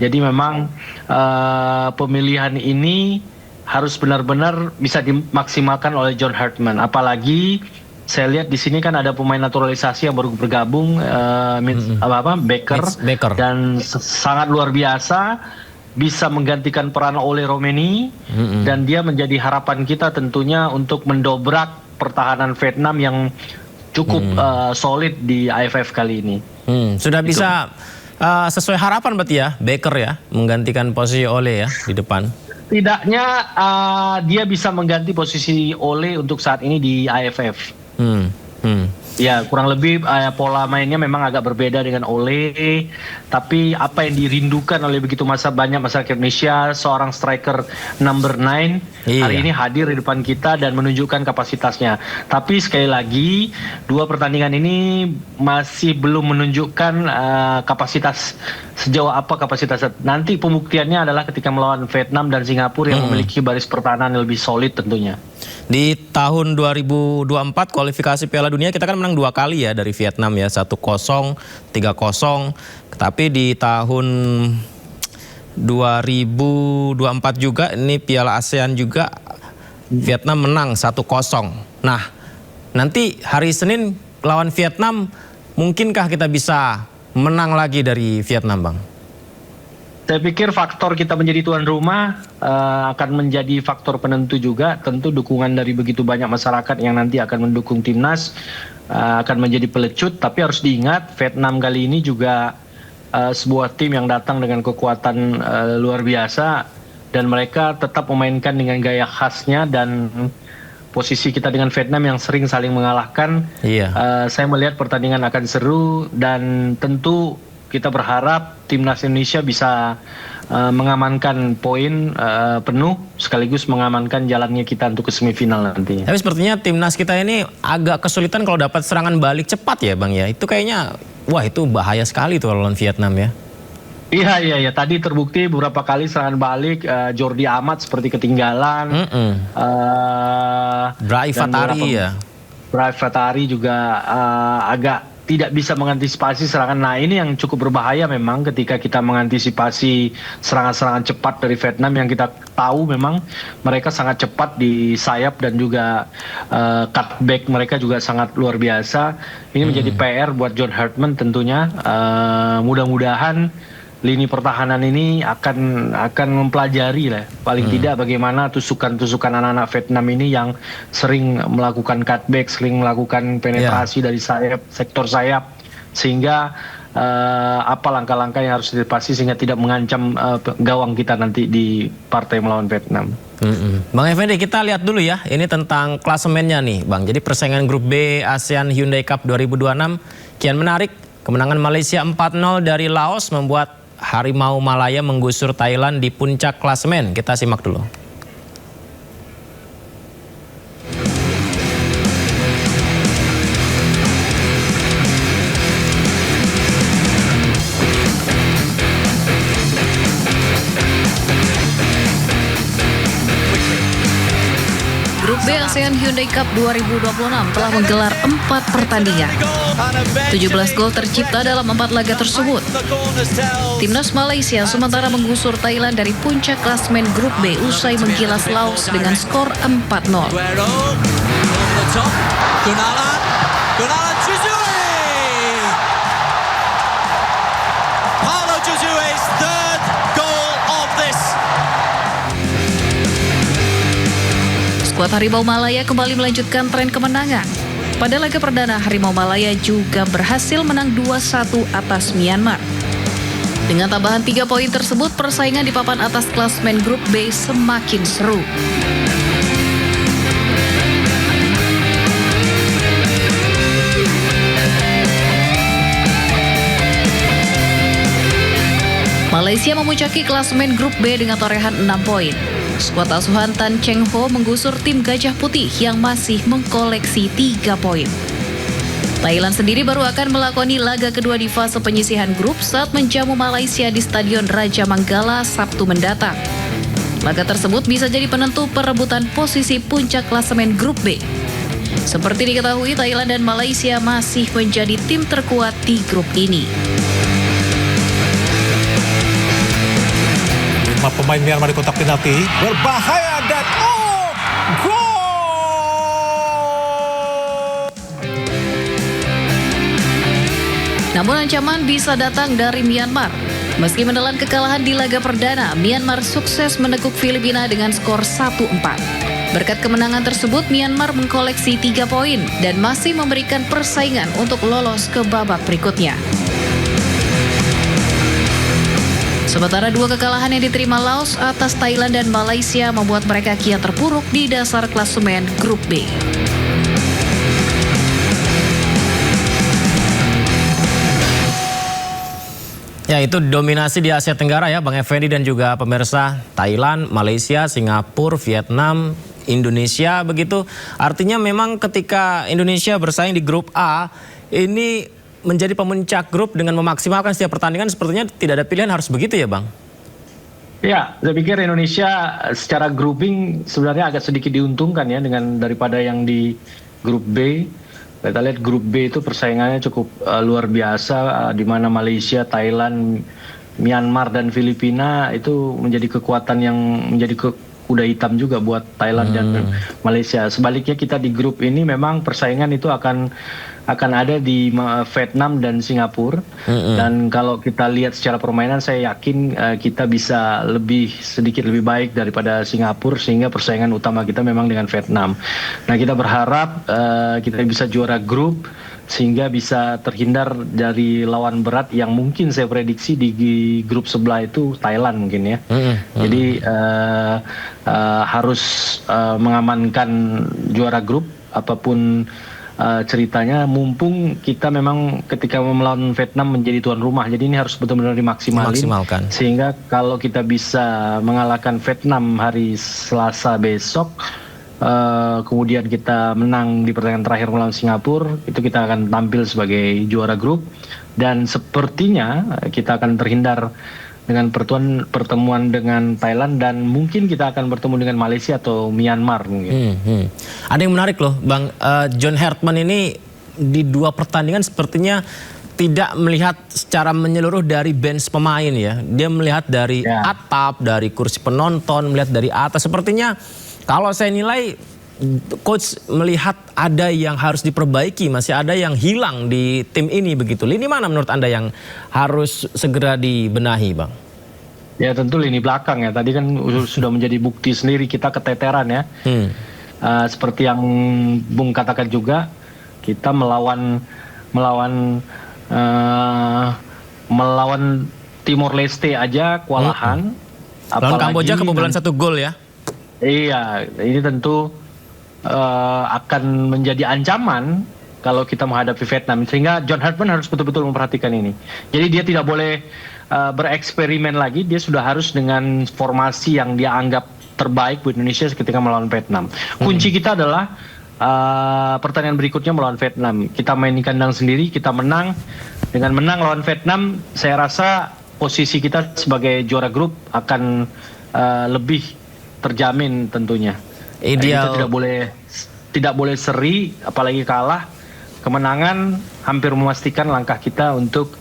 Jadi memang pemilihan ini harus benar-benar bisa dimaksimalkan oleh John Hartman. Apalagi saya lihat di sini kan ada pemain naturalisasi yang baru bergabung, Becker. Dan sangat luar biasa. Bisa menggantikan peran Ole Romeni dan dia menjadi harapan kita tentunya untuk mendobrak pertahanan Vietnam yang cukup solid di AFF kali ini. Sudah bisa sesuai harapan berarti ya, Baker ya, menggantikan posisi Ole ya di depan. Tidaknya dia bisa mengganti posisi Ole untuk saat ini di AFF. Ya, kurang lebih pola mainnya memang agak berbeda dengan Ole, tapi apa yang dirindukan oleh begitu banyak masyarakat Indonesia, seorang striker number 9 hari ini hadir di depan kita dan menunjukkan kapasitasnya. Tapi sekali lagi, 2 pertandingan ini masih belum menunjukkan kapasitas sejauh apa kapasitasnya. Nanti pembuktiannya adalah ketika melawan Vietnam dan Singapura yang memiliki baris pertahanan yang lebih solid tentunya. Di tahun 2024 kualifikasi Piala Dunia kita kan menang 2 kali ya dari Vietnam ya, 1-0, 3-0. Tapi di tahun 2024 juga ini Piala ASEAN juga Vietnam menang 1-0. Nah, nanti hari Senin lawan Vietnam, mungkinkah kita bisa menang lagi dari Vietnam, Bang? Saya pikir faktor kita menjadi tuan rumah akan menjadi faktor penentu juga. Tentu dukungan dari begitu banyak masyarakat yang nanti akan mendukung timnas akan menjadi pelecut. Tapi harus diingat, Vietnam kali ini juga sebuah tim yang datang dengan kekuatan luar biasa. Dan mereka tetap memainkan dengan gaya khasnya, dan posisi kita dengan Vietnam yang sering saling mengalahkan. Saya melihat pertandingan akan seru, dan tentu kita berharap timnas Indonesia bisa mengamankan poin penuh sekaligus mengamankan jalannya kita untuk ke semifinal nanti. Tapi sepertinya timnas kita ini agak kesulitan kalau dapat serangan balik cepat ya, Bang ya. Itu kayaknya wah, itu bahaya sekali tuh lawan Vietnam ya. Iya. Tadi terbukti beberapa kali serangan balik Jordi Amat seperti ketinggalan. Brahim Fatari ya. Brahim Fatari juga agak tidak bisa mengantisipasi serangan. Nah, ini yang cukup berbahaya memang ketika kita mengantisipasi serangan-serangan cepat dari Vietnam yang kita tahu memang mereka sangat cepat di sayap dan juga cutback mereka juga sangat luar biasa. Ini menjadi PR buat John Hartman tentunya. Mudah-mudahan lini pertahanan ini akan mempelajari lah paling tidak bagaimana tusukan-tusukan anak-anak Vietnam ini yang sering melakukan cutback, sering melakukan penetrasi dari sayap, sektor sayap, sehingga apa langkah-langkah yang harus diantisipasi sehingga tidak mengancam gawang kita nanti di partai melawan Vietnam. Bang Effendi, kita lihat dulu ya, ini tentang klasemennya nih Bang. Jadi persaingan grup B ASEAN Hyundai Cup 2026 kian menarik. Kemenangan Malaysia 4-0 dari Laos membuat Harimau Malaya menggusur Thailand di puncak klasemen. Kita simak dulu. Grup B ASEAN Hyundai Cup 2026 telah menggelar 4 pertandingan. 17 gol tercipta dalam 4 laga tersebut. Timnas Malaysia sementara menggusur Thailand dari puncak klasemen Grup B usai menggilas Laos dengan skor 4-0. Skuad Harimau Malaya kembali melanjutkan tren kemenangan. Pada laga perdana, Harimau Malaya juga berhasil menang 2-1 atas Myanmar. Dengan tambahan 3 poin tersebut, persaingan di papan atas klasemen Grup B semakin seru. Malaysia memuncaki klasemen Grup B dengan torehan 6 poin. Skuad asuhan Tan Cheng Ho menggusur tim Gajah Putih yang masih mengkoleksi 3 poin. Thailand sendiri baru akan melakoni laga kedua di fase penyisihan grup saat menjamu Malaysia di Stadion Raja Manggala Sabtu mendatang. Laga tersebut bisa jadi penentu perebutan posisi puncak klasemen Grup B. Seperti diketahui, Thailand dan Malaysia masih menjadi tim terkuat di grup ini. 5 pemain Myanmar di kotak penalti, berbahaya dan gol! Namun ancaman bisa datang dari Myanmar. Meski menelan kekalahan di laga perdana, Myanmar sukses menekuk Filipina dengan skor 1-4. Berkat kemenangan tersebut, Myanmar mengkoleksi 3 poin dan masih memberikan persaingan untuk lolos ke babak berikutnya. Sementara 2 kekalahan yang diterima Laos atas Thailand dan Malaysia membuat mereka kian terpuruk di dasar klasemen Grup B. Ya, itu dominasi di Asia Tenggara ya Bang Effendi dan juga pemirsa. Thailand, Malaysia, Singapura, Vietnam, Indonesia begitu. Artinya memang ketika Indonesia bersaing di grup A, ini menjadi pemuncak grup dengan memaksimalkan setiap pertandingan, sepertinya tidak ada pilihan, harus begitu ya Bang? Ya, saya pikir Indonesia secara grouping sebenarnya agak sedikit diuntungkan ya dengan daripada yang di grup B. Kita lihat grup B itu persaingannya cukup luar biasa, di mana Malaysia, Thailand, Myanmar dan Filipina itu menjadi kekuatan yang menjadi kuda hitam juga buat Thailand dan Malaysia. Sebaliknya kita di grup ini memang persaingan itu akan ada di Vietnam dan Singapura. Dan kalau kita lihat secara permainan, saya yakin kita bisa sedikit lebih baik daripada Singapura, sehingga persaingan utama kita memang dengan Vietnam. Nah, kita berharap kita bisa juara grup sehingga bisa terhindar dari lawan berat yang mungkin saya prediksi di grup sebelah itu Thailand mungkin ya. Jadi harus mengamankan juara grup apapun ceritanya, mumpung kita memang ketika melawan Vietnam menjadi tuan rumah, jadi ini harus betul-benar dimaksimalkan. Sehingga kalau kita bisa mengalahkan Vietnam hari Selasa besok, kemudian kita menang di pertandingan terakhir melawan Singapura, itu kita akan tampil sebagai juara grup, dan sepertinya kita akan terhindar dengan pertemuan dengan Thailand, dan mungkin kita akan bertemu dengan Malaysia atau Myanmar mungkin. Ada yang menarik loh Bang, John Hartman ini di 2 pertandingan sepertinya tidak melihat secara menyeluruh dari bench pemain ya. Dia melihat dari atap, dari kursi penonton, melihat dari atas. Sepertinya kalau saya nilai coach melihat ada yang harus diperbaiki, masih ada yang hilang di tim ini begitu. Lini mana menurut Anda yang harus segera dibenahi, Bang? Ya tentu lini belakang ya. Tadi kan sudah menjadi bukti sendiri kita keteteran ya. Seperti yang Bung katakan juga, kita melawan Timor Leste aja kewalahan. Lawan Kamboja kebobolan 1 gol ya. Iya, ini tentu akan menjadi ancaman kalau kita menghadapi Vietnam, sehingga John Hartman harus betul-betul memperhatikan ini. Jadi dia tidak boleh bereksperimen lagi, dia sudah harus dengan formasi yang dia anggap terbaik buat Indonesia ketika melawan Vietnam. Kunci kita adalah pertandingan berikutnya melawan Vietnam. Kita main di kandang sendiri, kita menang. Dengan menang lawan Vietnam, saya rasa posisi kita sebagai juara grup akan lebih terjamin tentunya. Ideal. Kita tidak boleh seri, apalagi kalah. Kemenangan hampir memastikan langkah kita untuk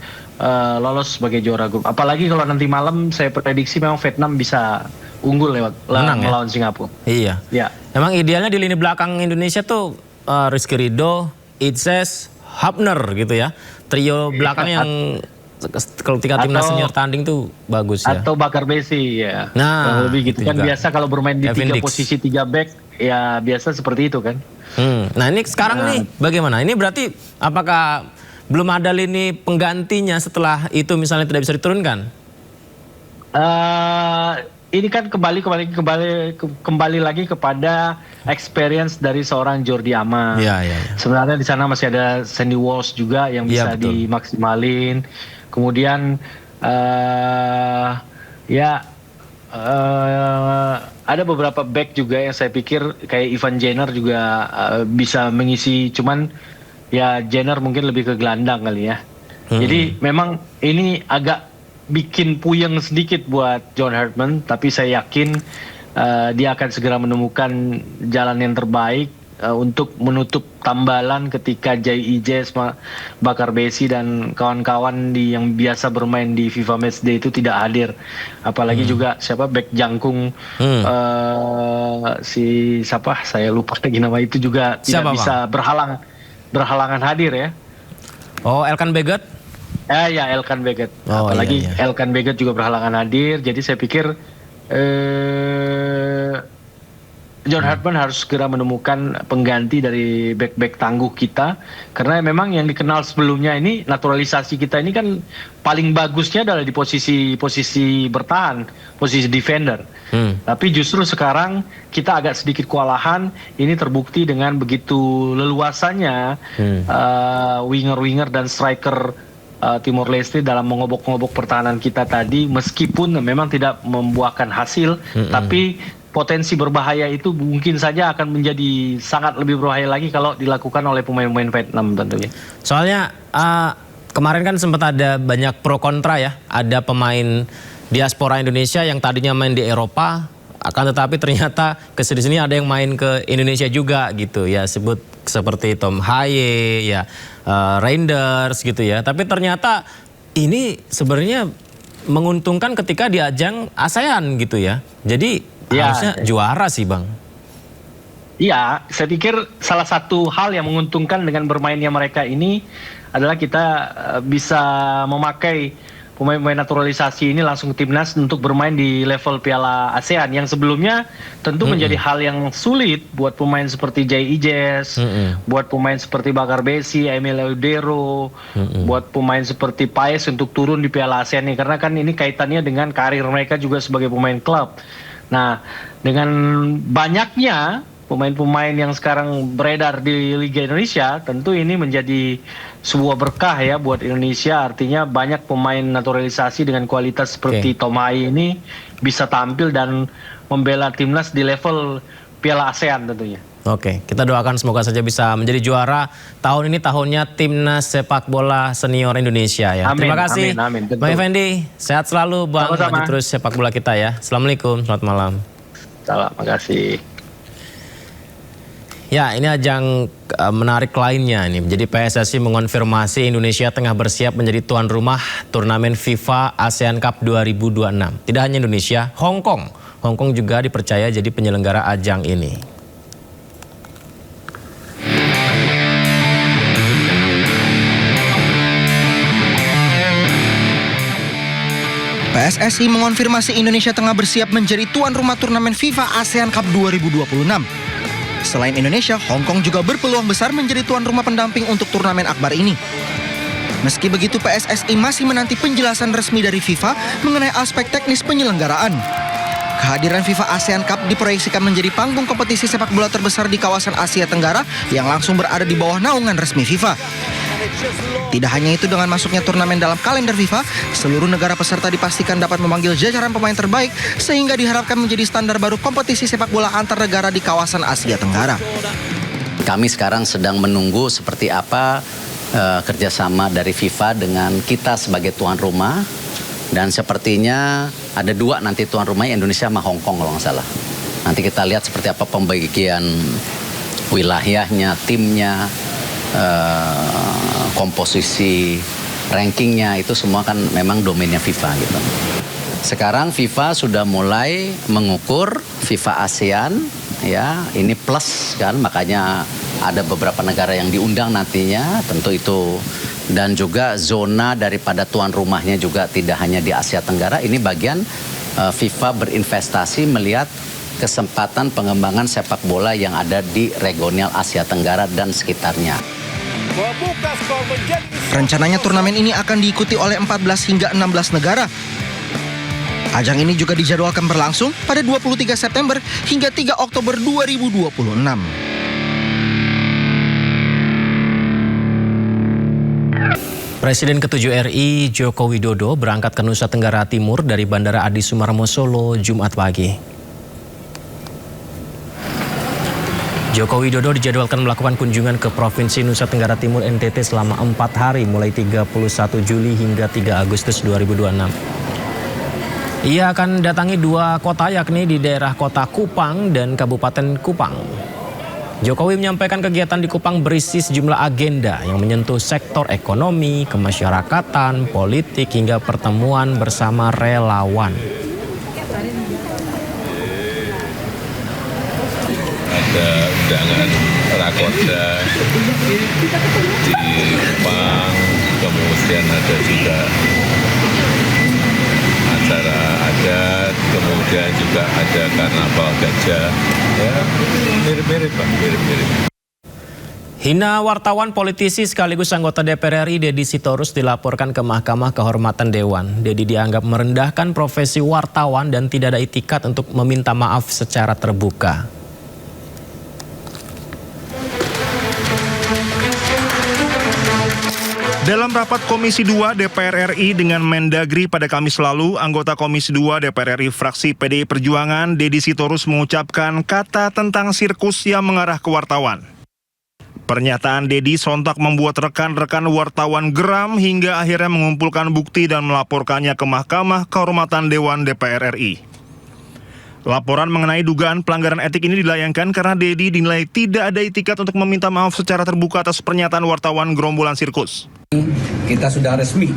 lolos sebagai juara grup. Apalagi kalau nanti malam saya prediksi memang Vietnam bisa unggul melawan Singapura. Iya. Ya. Memang idealnya di lini belakang Indonesia tuh Rizky Ridho, Itzes, Hapner gitu ya. Trio belakang yang kalau ketika timnas senior tanding tuh bagus ya. Atau Bakar Besi ya. Nah, lebih gitu kan juga. Biasa kalau bermain di posisi 3 back ya biasa seperti itu kan. Nah ini sekarang nih bagaimana? Ini berarti apakah belum ada lini penggantinya setelah itu misalnya tidak bisa diturunkan? Ini kan kembali lagi kepada experience dari seorang Jordi Amat. Sebenarnya di sana masih ada Sandy Walsh juga yang bisa dimaksimalin. Kemudian ada beberapa back juga yang saya pikir kayak Ivan Jenner juga bisa mengisi, cuman ya Jenner mungkin lebih ke gelandang kali ya. Jadi memang ini agak bikin puyeng sedikit buat John Hartman, tapi saya yakin dia akan segera menemukan jalan yang terbaik untuk menutup tambalan ketika Jai Ijes, Bakar Besi dan kawan-kawan yang biasa bermain di FIFA Matchday itu tidak hadir. Apalagi juga back jangkung saya lupa lagi nama itu juga tidak bisa berhalangan hadir ya. Oh, Elkan Beget? Ya Elkan Beget. Apalagi Elkan Beget juga berhalangan hadir. Jadi saya pikir John Hartman harus segera menemukan pengganti dari bek-bek tangguh kita, karena memang yang dikenal sebelumnya ini naturalisasi kita ini kan paling bagusnya adalah di posisi bertahan, posisi defender. Tapi justru sekarang kita agak sedikit kewalahan. Ini terbukti dengan begitu leluasannya winger-winger dan striker Timor Leste dalam mengobok-ngobok pertahanan kita tadi, meskipun memang tidak membuahkan hasil, tapi potensi berbahaya itu mungkin saja akan menjadi sangat lebih berbahaya lagi kalau dilakukan oleh pemain-pemain Vietnam tentunya. Soalnya kemarin kan sempat ada banyak pro kontra ya. Ada pemain diaspora Indonesia yang tadinya main di Eropa, akan tetapi ternyata kesini ada yang main ke Indonesia juga gitu ya. Sebut seperti Tom Haye ya, Reinders gitu ya. Tapi ternyata ini sebenarnya menguntungkan ketika di ajang ASEAN gitu ya. Jadi harusnya juara sih Bang. Iya, saya pikir salah satu hal yang menguntungkan dengan bermainnya mereka ini adalah kita bisa memakai pemain-pemain naturalisasi ini langsung timnas untuk bermain di level Piala ASEAN yang sebelumnya tentu menjadi hal yang sulit buat pemain seperti Jay Ijes, buat pemain seperti Bakar Besi, Emil Eudero, buat pemain seperti Paes untuk turun di Piala ASEAN ini, karena kan ini kaitannya dengan karir mereka juga sebagai pemain klub. Nah, dengan banyaknya pemain-pemain yang sekarang beredar di Liga Indonesia, tentu ini menjadi sebuah berkah ya buat Indonesia. Artinya banyak pemain naturalisasi dengan kualitas seperti Tom Haye ini bisa tampil dan membela timnas di level Piala ASEAN tentunya. Oke, kita doakan semoga saja bisa menjadi juara. Tahun ini tahunnya timnas sepak bola senior Indonesia ya. Amin, terima kasih amin, Bang Effendi. Sehat selalu Bang. Maju terus sepak bola kita ya. Assalamualaikum, selamat malam. Salam, makasih. Ya, ini ajang menarik lainnya nih. Jadi PSSI mengonfirmasi Indonesia tengah bersiap menjadi tuan rumah turnamen FIFA ASEAN Cup 2026. Tidak hanya Indonesia, Hong Kong juga dipercaya jadi penyelenggara ajang ini. PSSI mengonfirmasi Indonesia tengah bersiap menjadi tuan rumah turnamen FIFA ASEAN Cup 2026. Selain Indonesia, Hong Kong juga berpeluang besar menjadi tuan rumah pendamping untuk turnamen akbar ini. Meski begitu, PSSI masih menanti penjelasan resmi dari FIFA mengenai aspek teknis penyelenggaraan. Kehadiran FIFA ASEAN Cup diproyeksikan menjadi panggung kompetisi sepak bola terbesar di kawasan Asia Tenggara yang langsung berada di bawah naungan resmi FIFA. Tidak hanya itu, dengan masuknya turnamen dalam kalender FIFA, seluruh negara peserta dipastikan dapat memanggil jajaran pemain terbaik sehingga diharapkan menjadi standar baru kompetisi sepak bola antar negara di kawasan Asia Tenggara. Kami sekarang sedang menunggu seperti apa kerjasama dari FIFA dengan kita sebagai tuan rumah, dan sepertinya ada dua nanti tuan rumah, Indonesia sama Hong Kong kalau nggak salah. Nanti kita lihat seperti apa pembagian wilayahnya, timnya, komposisi rankingnya, itu semua kan memang domainnya FIFA gitu. Sekarang FIFA sudah mulai mengukur FIFA ASEAN ya, ini plus kan, makanya ada beberapa negara yang diundang nantinya tentu itu, dan juga zona daripada tuan rumahnya juga tidak hanya di Asia Tenggara. Ini bagian FIFA berinvestasi melihat kesempatan pengembangan sepak bola yang ada di regional Asia Tenggara dan sekitarnya. Rencananya turnamen ini akan diikuti oleh 14 hingga 16 negara. Ajang ini juga dijadwalkan berlangsung pada 23 September hingga 3 Oktober 2026. Presiden ke-7 RI Joko Widodo berangkat ke Nusa Tenggara Timur dari Bandara Adi Sumarmo Solo Jumat pagi. Joko Widodo dijadwalkan melakukan kunjungan ke Provinsi Nusa Tenggara Timur NTT selama 4 hari mulai 31 Juli hingga 3 Agustus 2026. Ia akan datangi 2 kota yakni di daerah Kota Kupang dan Kabupaten Kupang. Jokowi menyampaikan kegiatan di Kupang berisi sejumlah agenda yang menyentuh sektor ekonomi, kemasyarakatan, politik hingga pertemuan bersama relawan. Ada undangan Rakoda di Kupang, kemudian ada juga acara adat, kemudian juga ada karnaval gajah, ya mirip-mirip Pak, mirip-mirip. Hina wartawan politisi sekaligus anggota DPR RI Deddy Sitorus dilaporkan ke Mahkamah Kehormatan Dewan. Deddy dianggap merendahkan profesi wartawan dan tidak ada itikat untuk meminta maaf secara terbuka. Dalam rapat Komisi 2 DPR RI dengan Mendagri pada Kamis lalu, anggota Komisi 2 DPR RI fraksi PDI Perjuangan Deddy Sitorus mengucapkan kata tentang sirkus yang mengarah ke wartawan. Pernyataan Deddy sontak membuat rekan-rekan wartawan geram hingga akhirnya mengumpulkan bukti dan melaporkannya ke Mahkamah Kehormatan Dewan DPR RI. Laporan mengenai dugaan pelanggaran etik ini dilayangkan karena Deddy dinilai tidak ada itikat untuk meminta maaf secara terbuka atas pernyataan wartawan gerombolan sirkus. Kita sudah resmi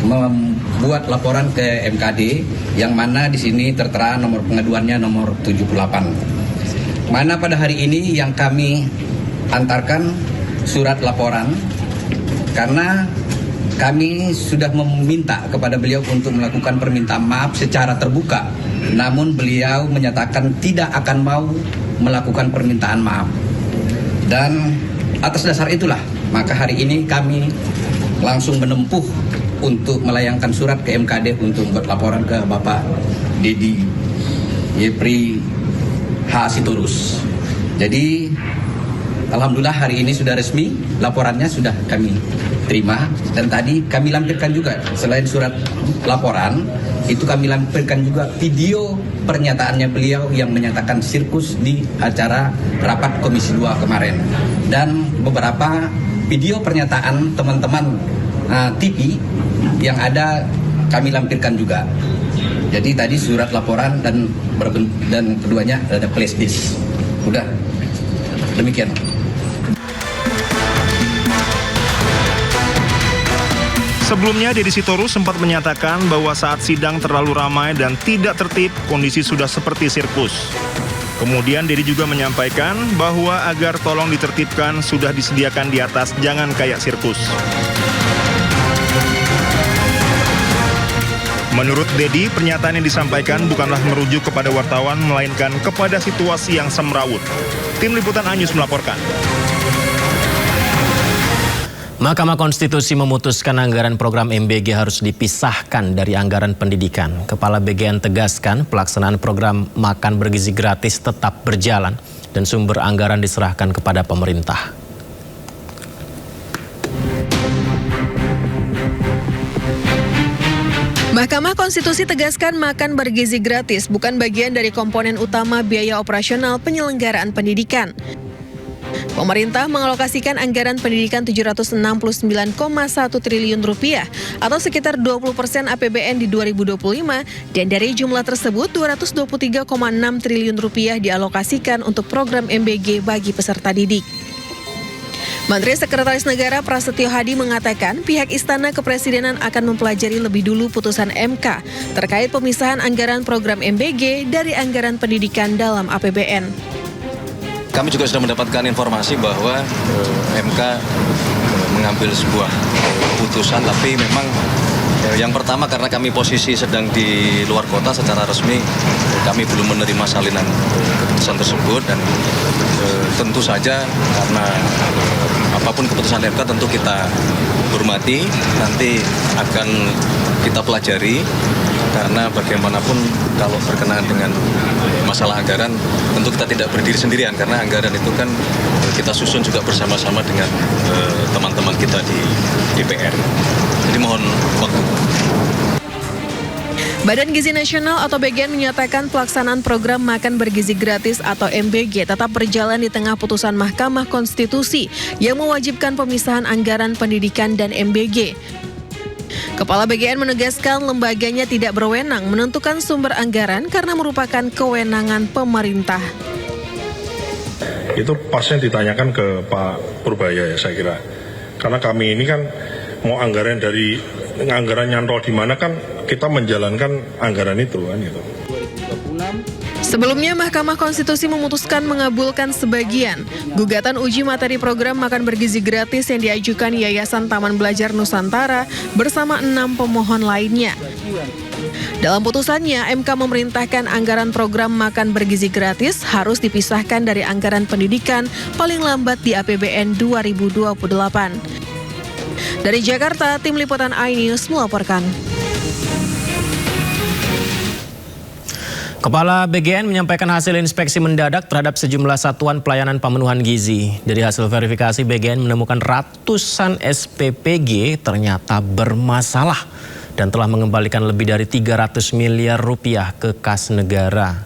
membuat laporan ke MKD yang mana di sini tertera nomor pengaduannya nomor 78. Mana pada hari ini yang kami antarkan surat laporan karena kami sudah meminta kepada beliau untuk melakukan permintaan maaf secara terbuka, namun beliau menyatakan tidak akan mau melakukan permintaan maaf. Dan atas dasar itulah maka hari ini kami langsung menempuh untuk melayangkan surat ke MKD untuk membuat laporan ke Bapak Deddy Yepri H. Sitorus. Jadi alhamdulillah hari ini sudah resmi, laporannya sudah kami terima dan tadi kami lampirkan juga selain surat laporan itu kami lampirkan juga video pernyataannya beliau yang menyatakan sirkus di acara rapat Komisi 2 kemarin dan beberapa video pernyataan teman-teman TV yang ada kami lampirkan juga. Jadi tadi surat laporan dan keduanya ada flash disk. Udah demikian. Sebelumnya, Deddy Sitorus sempat menyatakan bahwa saat sidang terlalu ramai dan tidak tertib, kondisi sudah seperti sirkus. Kemudian Deddy juga menyampaikan bahwa agar tolong ditertibkan sudah disediakan di atas, jangan kayak sirkus. Menurut Deddy, pernyataan yang disampaikan bukanlah merujuk kepada wartawan, melainkan kepada situasi yang semrawut. Tim Liputan Anyus melaporkan. Mahkamah Konstitusi memutuskan anggaran program MBG harus dipisahkan dari anggaran pendidikan. Kepala BGN tegaskan pelaksanaan program makan bergizi gratis tetap berjalan dan sumber anggaran diserahkan kepada pemerintah. Mahkamah Konstitusi tegaskan makan bergizi gratis bukan bagian dari komponen utama biaya operasional penyelenggaraan pendidikan. Pemerintah mengalokasikan anggaran pendidikan Rp769,1 triliun atau sekitar 20% APBN di 2025 dan dari jumlah tersebut Rp223,6 triliun dialokasikan untuk program MBG bagi peserta didik. Menteri Sekretaris Negara Prasetyo Hadi mengatakan pihak Istana Kepresidenan akan mempelajari lebih dulu putusan MK terkait pemisahan anggaran program MBG dari anggaran pendidikan dalam APBN. Kami juga sudah mendapatkan informasi bahwa MK mengambil sebuah putusan, tapi memang yang pertama karena kami posisi sedang di luar kota secara resmi, kami belum menerima salinan keputusan tersebut dan tentu saja karena apapun keputusan MK tentu kita hormati, nanti akan kita pelajari. Karena bagaimanapun kalau berkenaan dengan masalah anggaran, tentu kita tidak berdiri sendirian karena anggaran itu kan kita susun juga bersama-sama dengan teman-teman kita di DPR. Jadi mohon waktu. Badan Gizi Nasional atau BGN menyatakan pelaksanaan program makan bergizi gratis atau MBG tetap berjalan di tengah putusan Mahkamah Konstitusi yang mewajibkan pemisahan anggaran pendidikan dan MBG. Kepala BGN menegaskan lembaganya tidak berwenang menentukan sumber anggaran karena merupakan kewenangan pemerintah. Itu pasnya ditanyakan ke Pak Purbaya ya saya kira. Karena kami ini kan mau anggaran dari anggaran nyantol di mana kan kita menjalankan anggaran itu kan gitu. Sebelumnya, Mahkamah Konstitusi memutuskan mengabulkan sebagian gugatan uji materi program makan bergizi gratis yang diajukan Yayasan Taman Belajar Nusantara bersama 6 pemohon lainnya. Dalam putusannya, MK memerintahkan anggaran program makan bergizi gratis harus dipisahkan dari anggaran pendidikan paling lambat di APBN 2028. Dari Jakarta, tim liputan iNews melaporkan. Kepala BGN menyampaikan hasil inspeksi mendadak terhadap sejumlah satuan pelayanan pemenuhan gizi. Dari hasil verifikasi, BGN menemukan ratusan SPPG ternyata bermasalah dan telah mengembalikan lebih dari 300 miliar rupiah ke kas negara.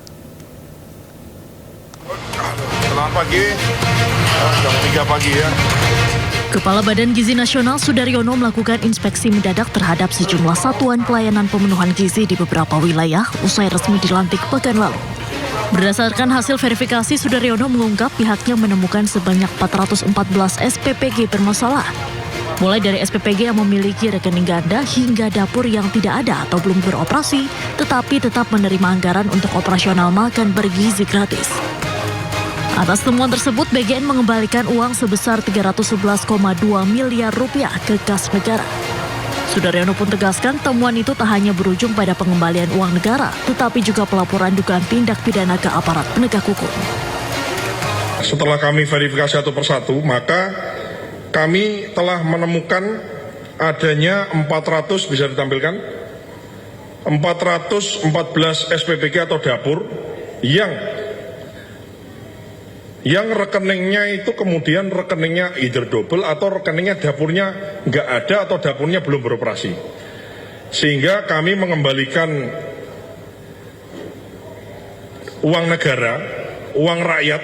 Selamat pagi, jam 3 pagi ya. Kepala Badan Gizi Nasional Sudaryono melakukan inspeksi mendadak terhadap sejumlah satuan pelayanan pemenuhan gizi di beberapa wilayah usai resmi dilantik pekan lalu. Berdasarkan hasil verifikasi, Sudaryono mengungkap pihaknya menemukan sebanyak 414 SPPG bermasalah. Mulai dari SPPG yang memiliki rekening ganda hingga dapur yang tidak ada atau belum beroperasi, tetapi tetap menerima anggaran untuk operasional makan bergizi gratis. Atas temuan tersebut, BGN mengembalikan uang sebesar 311,2 miliar rupiah ke kas negara. Sudaryono pun tegaskan temuan itu tak hanya berujung pada pengembalian uang negara, tetapi juga pelaporan dugaan tindak pidana ke aparat penegak hukum. Setelah kami verifikasi satu persatu, maka kami telah menemukan adanya 400, bisa ditampilkan, 414 SPPG atau dapur yang rekeningnya itu kemudian rekeningnya either double atau rekeningnya dapurnya nggak ada atau dapurnya belum beroperasi. Sehingga kami mengembalikan uang negara, uang rakyat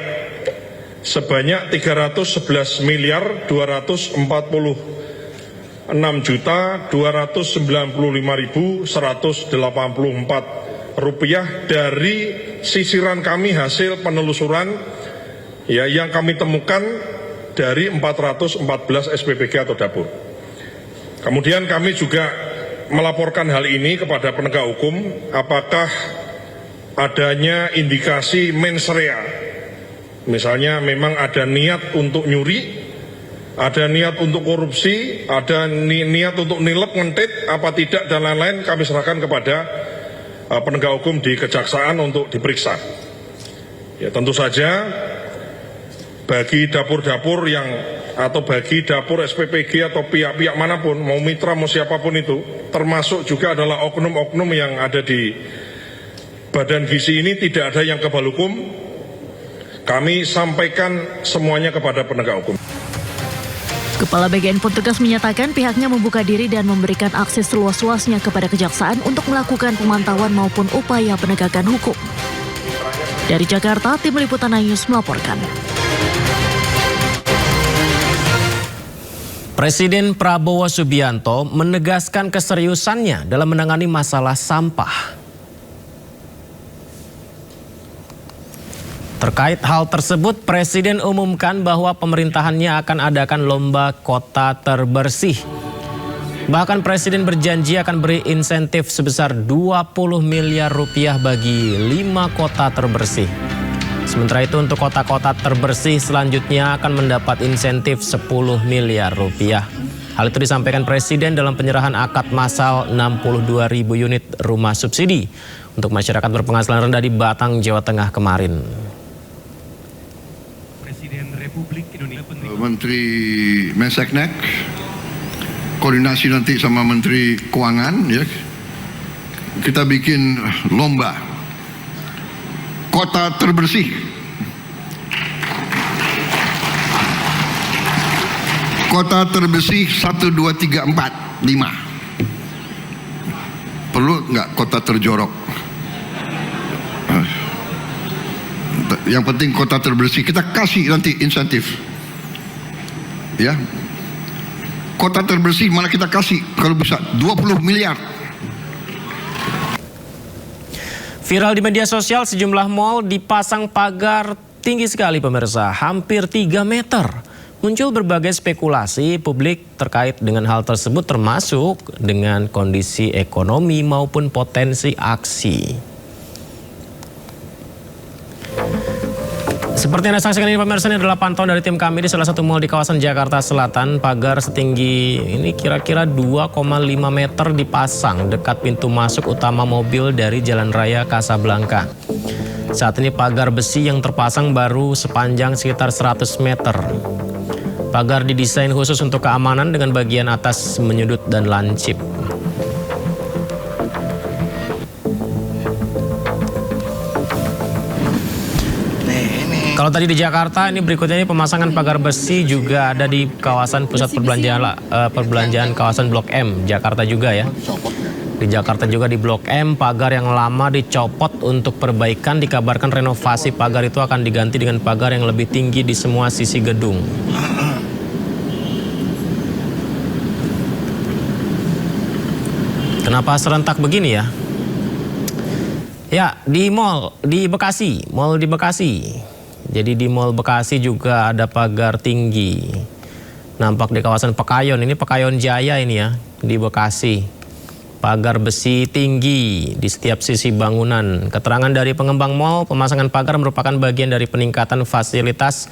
sebanyak 311 miliar 294.295.184 rupiah dari sisiran kami hasil penelusuran yang kami temukan dari 414 SPPG atau dapur. Kemudian kami juga melaporkan hal ini kepada penegak hukum apakah adanya indikasi mens rea. Misalnya memang ada niat untuk nyuri, ada niat untuk korupsi, ada niat untuk nilep, ngentit, apa tidak dan lain-lain, kami serahkan kepada penegak hukum di kejaksaan untuk diperiksa. Ya tentu saja bagi dapur-dapur atau bagi dapur SPPG atau pihak-pihak manapun, mau mitra mau siapapun itu, termasuk juga adalah oknum-oknum yang ada di Badan Gizi ini, tidak ada yang kebal hukum. Kami sampaikan semuanya kepada penegak hukum. Kepala BGN pun tegas menyatakan pihaknya membuka diri dan memberikan akses seluas-luasnya kepada kejaksaan untuk melakukan pemantauan maupun upaya penegakan hukum. Dari Jakarta, tim liputan iNews melaporkan. Presiden Prabowo Subianto menegaskan keseriusannya dalam menangani masalah sampah. Terkait hal tersebut, Presiden umumkan bahwa pemerintahannya akan adakan lomba kota terbersih. Bahkan Presiden berjanji akan beri insentif sebesar 20 miliar rupiah bagi 5 kota terbersih. Sementara itu untuk kota-kota terbersih selanjutnya akan mendapat insentif 10 miliar rupiah. Hal itu disampaikan Presiden dalam penyerahan akad massal 62.000 unit rumah subsidi untuk masyarakat berpenghasilan rendah di Batang, Jawa Tengah kemarin. Presiden Republik Indonesia Menteri Menseknek koordinasi nanti sama Menteri Keuangan ya. Kita bikin lomba kota terbersih. Kota terbersih 1, 2, 3, 4, 5. Perlu nggak kota terjorok? Yang penting kota terbersih. Kita kasih nanti insentif. Ya. Kota terbersih mana kita kasih kalau bisa 20 miliar. Viral di media sosial, sejumlah mal dipasang pagar tinggi sekali pemirsa, hampir 3 meter. Muncul berbagai spekulasi publik terkait dengan hal tersebut, termasuk dengan kondisi ekonomi maupun potensi aksi. Seperti yang Anda saksikan ini pemirsa, ini adalah pantauan dari tim kami di salah satu mal di kawasan Jakarta Selatan. Pagar setinggi ini kira-kira 2,5 meter dipasang dekat pintu masuk utama mobil dari Jalan Raya Kasablanka. Saat ini pagar besi yang terpasang baru sepanjang sekitar 100 meter. Pagar didesain khusus untuk keamanan dengan bagian atas menyudut dan lancip. Kalau tadi di Jakarta, ini berikutnya ini pemasangan pagar besi juga ada di kawasan pusat perbelanjaan kawasan Blok M, Jakarta juga ya. Di Jakarta juga di Blok M, pagar yang lama dicopot untuk perbaikan. Dikabarkan renovasi pagar itu akan diganti dengan pagar yang lebih tinggi di semua sisi gedung. Kenapa serentak begini ya? Ya, di mall di Bekasi, mall di Bekasi. Jadi di Mall Bekasi juga ada pagar tinggi. Nampak di kawasan Pekayon, ini Pekayon Jaya ini ya, di Bekasi. Pagar besi tinggi di setiap sisi bangunan. Keterangan dari pengembang mal, pemasangan pagar merupakan bagian dari peningkatan fasilitas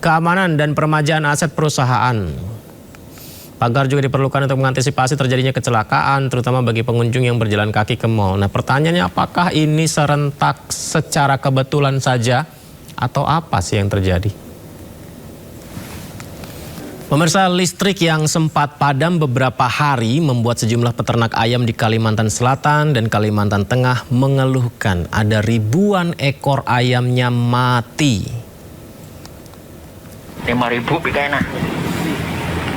keamanan dan peremajaan aset perusahaan. Pagar juga diperlukan untuk mengantisipasi terjadinya kecelakaan, terutama bagi pengunjung yang berjalan kaki ke mal. Nah, pertanyaannya apakah ini serentak secara kebetulan saja? Atau apa sih yang terjadi? Pemirsa, listrik yang sempat padam beberapa hari membuat sejumlah peternak ayam di Kalimantan Selatan dan Kalimantan Tengah mengeluhkan ada ribuan ekor ayamnya mati. 5.000 bikainan.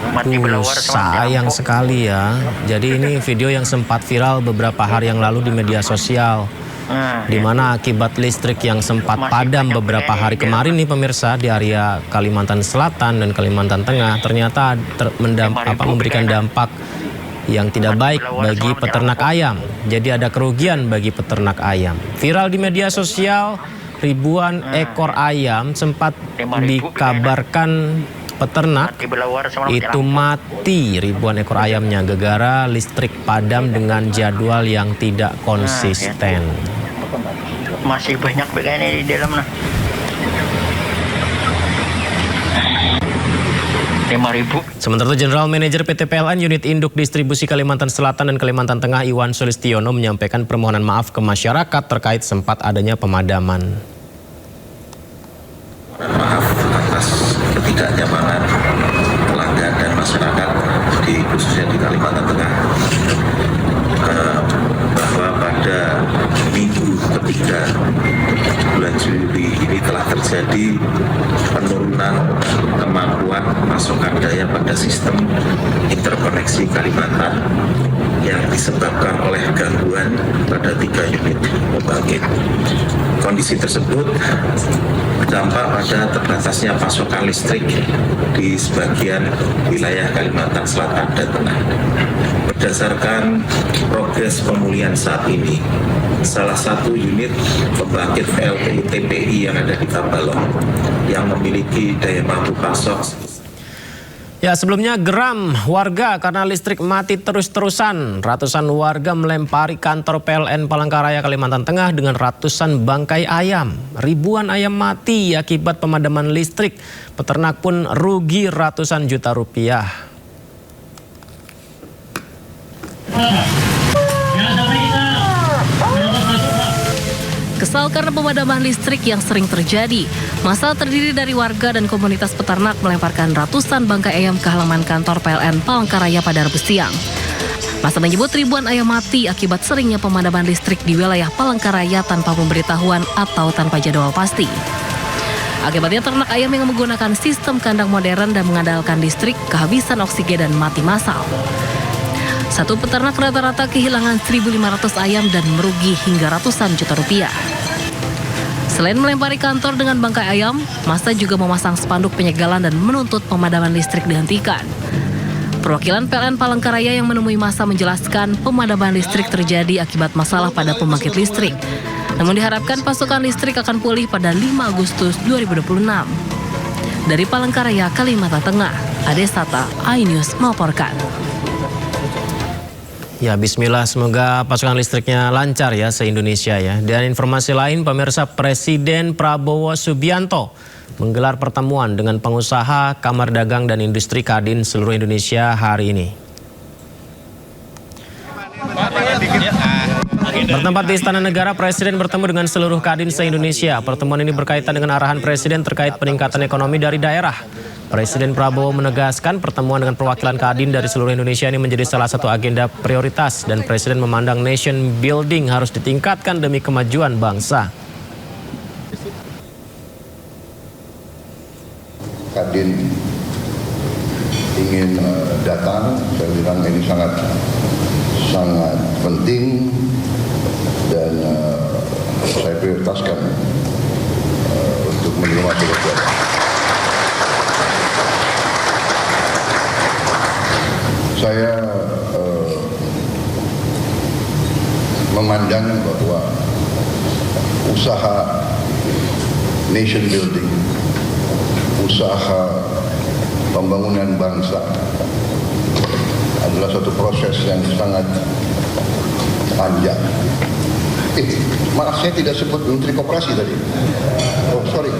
Mati belawar sayang sekali ya. Jadi ini video yang sempat viral beberapa hari yang lalu di media sosial. Di mana akibat listrik yang sempat padam beberapa hari kemarin nih pemirsa di area Kalimantan Selatan dan Kalimantan Tengah ternyata memberikan dampak yang tidak baik bagi peternak ayam. Jadi ada kerugian bagi peternak ayam. Viral di media sosial, ribuan ekor ayam sempat dikabarkan peternak itu mati, ribuan ekor ayamnya gegara listrik padam dengan jadwal yang tidak konsisten. Masih banyak begini di dalam nah. 5.000. Sementara itu General Manager PT PLN Unit Induk Distribusi Kalimantan Selatan dan Kalimantan Tengah Iwan Sulistiono menyampaikan permohonan maaf ke masyarakat terkait sempat adanya pemadaman. Maaf atas ketidaknyamanan pelanggan dan masyarakat khususnya di Kalimantan Tengah, bahwa pada minggu ketiga bulan Juli ini telah terjadi penurunan kemampuan pasokan daya pada sistem interkoneksi Kalimantan yang disebabkan oleh gangguan pada 3 unit pembangkit. Kondisi tersebut berdampak pada terbatasnya pasokan listrik di sebagian wilayah Kalimantan Selatan dan Tengah. Berdasarkan progres pemulihan saat ini, salah satu unit pembangkit PLTU TPI yang ada di Tabalong yang memiliki daya mampu pasok. Ya, sebelumnya geram warga karena listrik mati terus-terusan. Ratusan warga melempari kantor PLN Palangkaraya Kalimantan Tengah dengan ratusan bangkai ayam. Ribuan ayam mati akibat pemadaman listrik. Peternak pun rugi ratusan juta rupiah. Kesal karena pemadaman listrik yang sering terjadi, massa terdiri dari warga dan komunitas peternak melemparkan ratusan bangkai ayam ke halaman kantor PLN Palangkaraya pada Rabu siang. Massa menyebut ribuan ayam mati akibat seringnya pemadaman listrik di wilayah Palangkaraya tanpa pemberitahuan atau tanpa jadwal pasti. Akibatnya ternak ayam yang menggunakan sistem kandang modern dan mengandalkan listrik kehabisan oksigen dan mati massal. Satu peternak rata-rata kehilangan 1.500 ayam dan merugi hingga ratusan juta rupiah. Selain melempari kantor dengan bangkai ayam, massa juga memasang spanduk penyegalan dan menuntut pemadaman listrik dihentikan. Perwakilan PLN Palangkaraya yang menemui massa menjelaskan pemadaman listrik terjadi akibat masalah pada pembangkit listrik. Namun diharapkan pasokan listrik akan pulih pada 5 Agustus 2026. Dari Palangkaraya, Kalimantan Tengah, Ade Sata, iNews melaporkan. Ya, bismillah, semoga pasokan listriknya lancar ya se-Indonesia ya. Dan informasi lain, pemirsa, Presiden Prabowo Subianto menggelar pertemuan dengan pengusaha, Kamar Dagang dan Industri Kadin seluruh Indonesia hari ini. Bertempat di Istana Negara, Presiden bertemu dengan seluruh Kadin se-Indonesia. Pertemuan ini berkaitan dengan arahan Presiden terkait peningkatan ekonomi dari daerah. Presiden Prabowo menegaskan pertemuan dengan perwakilan Kadin dari seluruh Indonesia ini menjadi salah satu agenda prioritas dan Presiden memandang nation building harus ditingkatkan demi kemajuan bangsa. Kadin ingin datang, saya bilang ini sangat penting dan saya prioritaskan untuk menerima pekerjaan. Saya memandang bahwa usaha nation building, usaha pembangunan bangsa adalah satu proses yang sangat panjang. Maaf, saya tidak sebut Menteri Koperasi tadi. Oh, sorry.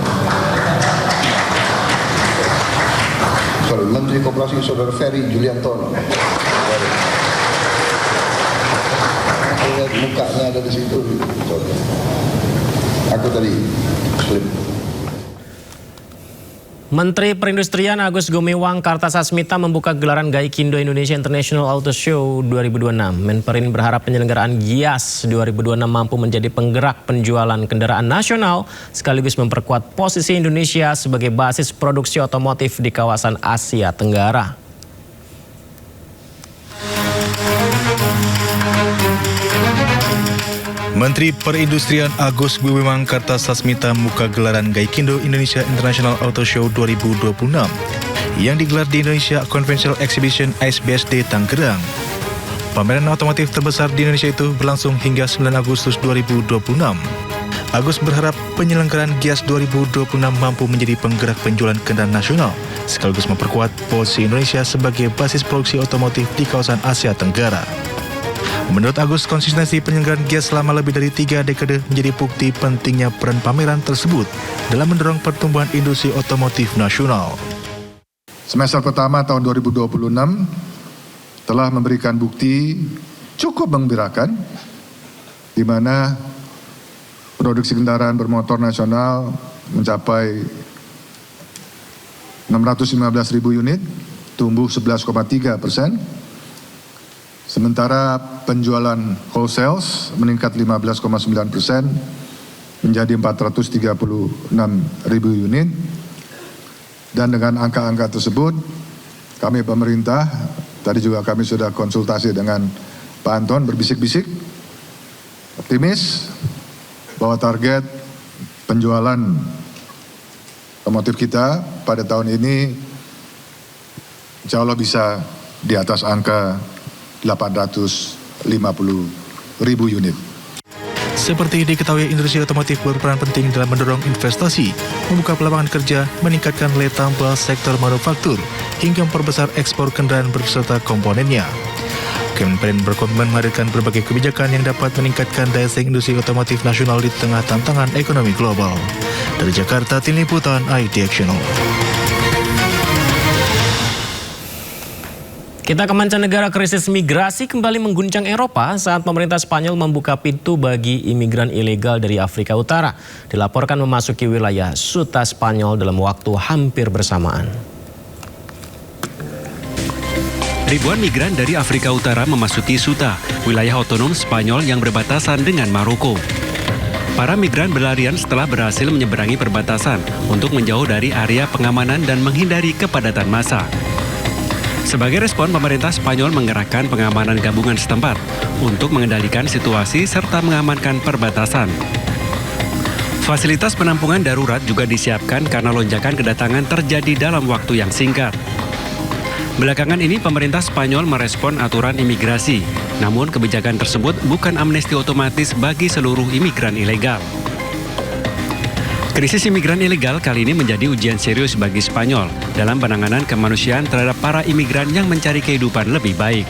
Menteri Koperasi Saudara Ferry Juliantono. Lihat mukanya ada di situ. Aku tadi slip. Menteri Perindustrian Agus Gumiwang Kartasasmita membuka gelaran Gaikindo Indonesia International Auto Show 2026. Menperin berharap penyelenggaraan GIAS 2026 mampu menjadi penggerak penjualan kendaraan nasional sekaligus memperkuat posisi Indonesia sebagai basis produksi otomotif di kawasan Asia Tenggara. Menteri Perindustrian Agus Gumiwang Kartasasmita membuka gelaran Gaikindo Indonesia International Auto Show 2026 yang digelar di Indonesia Conventional Exhibition ISBSD Tangerang. Pameran otomotif terbesar di Indonesia itu berlangsung hingga 9 Agustus 2026. Agus berharap penyelenggaraan GIAS 2026 mampu menjadi penggerak penjualan kendaraan nasional sekaligus memperkuat posisi Indonesia sebagai basis produksi otomotif di kawasan Asia Tenggara. Menurut Agus, konsistensi penyelenggaraan GIAS selama lebih dari 3 dekade menjadi bukti pentingnya peran pameran tersebut dalam mendorong pertumbuhan industri otomotif nasional. Semester pertama tahun 2026 telah memberikan bukti cukup menggembirakan di mana produksi kendaraan bermotor nasional mencapai 615.000 unit, tumbuh 11,3%. Sementara penjualan wholesales meningkat 15,9% menjadi 436.000 unit. Dan dengan angka-angka tersebut, kami pemerintah, tadi juga kami sudah konsultasi dengan Pak Anton, berbisik-bisik, optimis bahwa target penjualan otomotif kita pada tahun ini insya Allah bisa di atas angka 850.000 unit. Seperti diketahui, industri otomotif berperan penting dalam mendorong investasi, membuka lapangan kerja, meningkatkan nilai tambah sektor manufaktur, hingga memperbesar ekspor kendaraan berserta komponennya. Kemenperin berkomitmen menghadirkan berbagai kebijakan yang dapat meningkatkan daya saing industri otomotif nasional di tengah tantangan ekonomi global. Dari Jakarta, Tim Liputan IDXchannel. Kita ke mancanegara, krisis migrasi kembali mengguncang Eropa saat pemerintah Spanyol membuka pintu bagi imigran ilegal dari Afrika Utara. Dilaporkan memasuki wilayah Ceuta Spanyol dalam waktu hampir bersamaan. Ribuan migran dari Afrika Utara memasuki Ceuta, wilayah otonom Spanyol yang berbatasan dengan Maroko. Para migran berlarian setelah berhasil menyeberangi perbatasan untuk menjauh dari area pengamanan dan menghindari kepadatan massa. Sebagai respon, pemerintah Spanyol mengerahkan pengamanan gabungan setempat untuk mengendalikan situasi serta mengamankan perbatasan. Fasilitas penampungan darurat juga disiapkan karena lonjakan kedatangan terjadi dalam waktu yang singkat. Belakangan ini pemerintah Spanyol merespon aturan imigrasi, namun kebijakan tersebut bukan amnesti otomatis bagi seluruh imigran ilegal. Krisis imigran ilegal kali ini menjadi ujian serius bagi Spanyol dalam penanganan kemanusiaan terhadap para imigran yang mencari kehidupan lebih baik.